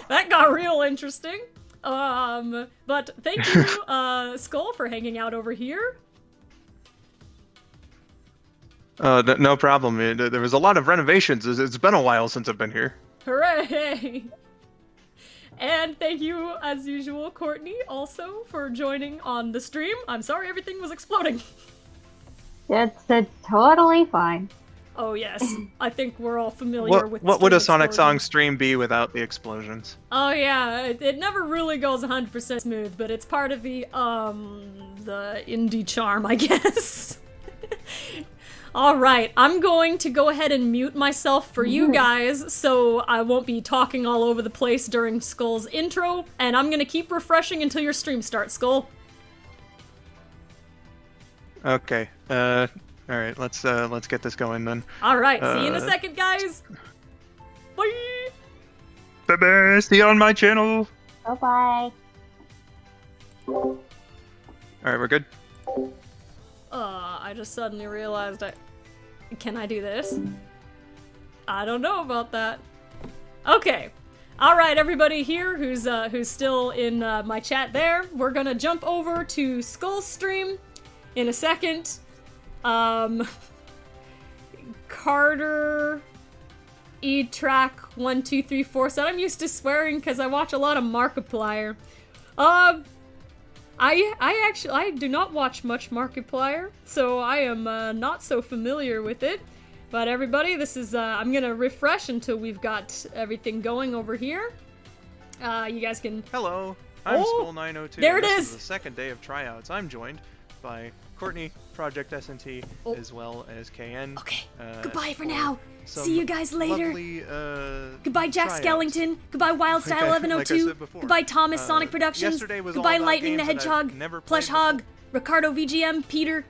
[SPEAKER 1] That got real interesting. But thank you, Skull, for hanging out over here.
[SPEAKER 2] No problem. There was a lot of renovations. It's been a while since I've been here.
[SPEAKER 1] Hooray! And thank you, as usual, Courtney, also, for joining on the stream. I'm sorry everything was exploding.
[SPEAKER 3] It's totally fine.
[SPEAKER 1] Oh yes, I think we're all familiar with
[SPEAKER 2] what would a Sonic
[SPEAKER 1] explosions.
[SPEAKER 2] Song stream be without the explosions?
[SPEAKER 1] Oh yeah, it never really goes 100% smooth, but it's part of the indie charm, I guess. Alright, I'm going to go ahead and mute myself for you guys, so I won't be talking all over the place during Skull's intro, and I'm gonna keep refreshing until your stream starts, Skull.
[SPEAKER 2] Okay, alright, let's get this going then.
[SPEAKER 1] Alright, see you in a second, guys! Bye!
[SPEAKER 2] Bye-bye, see you on my channel!
[SPEAKER 5] Bye-bye.
[SPEAKER 2] Alright, we're good?
[SPEAKER 1] I just suddenly realized can I do this? I don't know about that. Okay. Alright, everybody here who's still in my chat there, we're gonna jump over to Skull's stream in a second. Carter E-Track 1234 said, I'm used to swearing because I watch a lot of Markiplier. I do not watch much Markiplier, so I am not so familiar with it. But everybody, this is, I'm gonna refresh until we've got everything going over here. You guys can...
[SPEAKER 2] Hello, I'm Skull902.
[SPEAKER 1] There it
[SPEAKER 2] This
[SPEAKER 1] is!
[SPEAKER 2] is the second day of tryouts. I'm joined by Courtney, ProjectSNT, as well as KN.
[SPEAKER 6] Okay, goodbye for now.
[SPEAKER 2] Some
[SPEAKER 6] See you guys later.
[SPEAKER 2] Lovely,
[SPEAKER 6] Goodbye, Jack
[SPEAKER 2] tryouts.
[SPEAKER 6] Skellington. Goodbye, Wildstyle
[SPEAKER 2] Like I
[SPEAKER 6] 1102.
[SPEAKER 2] said before,
[SPEAKER 6] Goodbye, Thomas Sonic Productions.
[SPEAKER 2] yesterday was all
[SPEAKER 6] Goodbye,
[SPEAKER 2] about
[SPEAKER 6] Lightning the
[SPEAKER 2] games that I've
[SPEAKER 6] Hedgehog.
[SPEAKER 2] never played
[SPEAKER 6] Plush Hog. Ricardo VGM. Peter.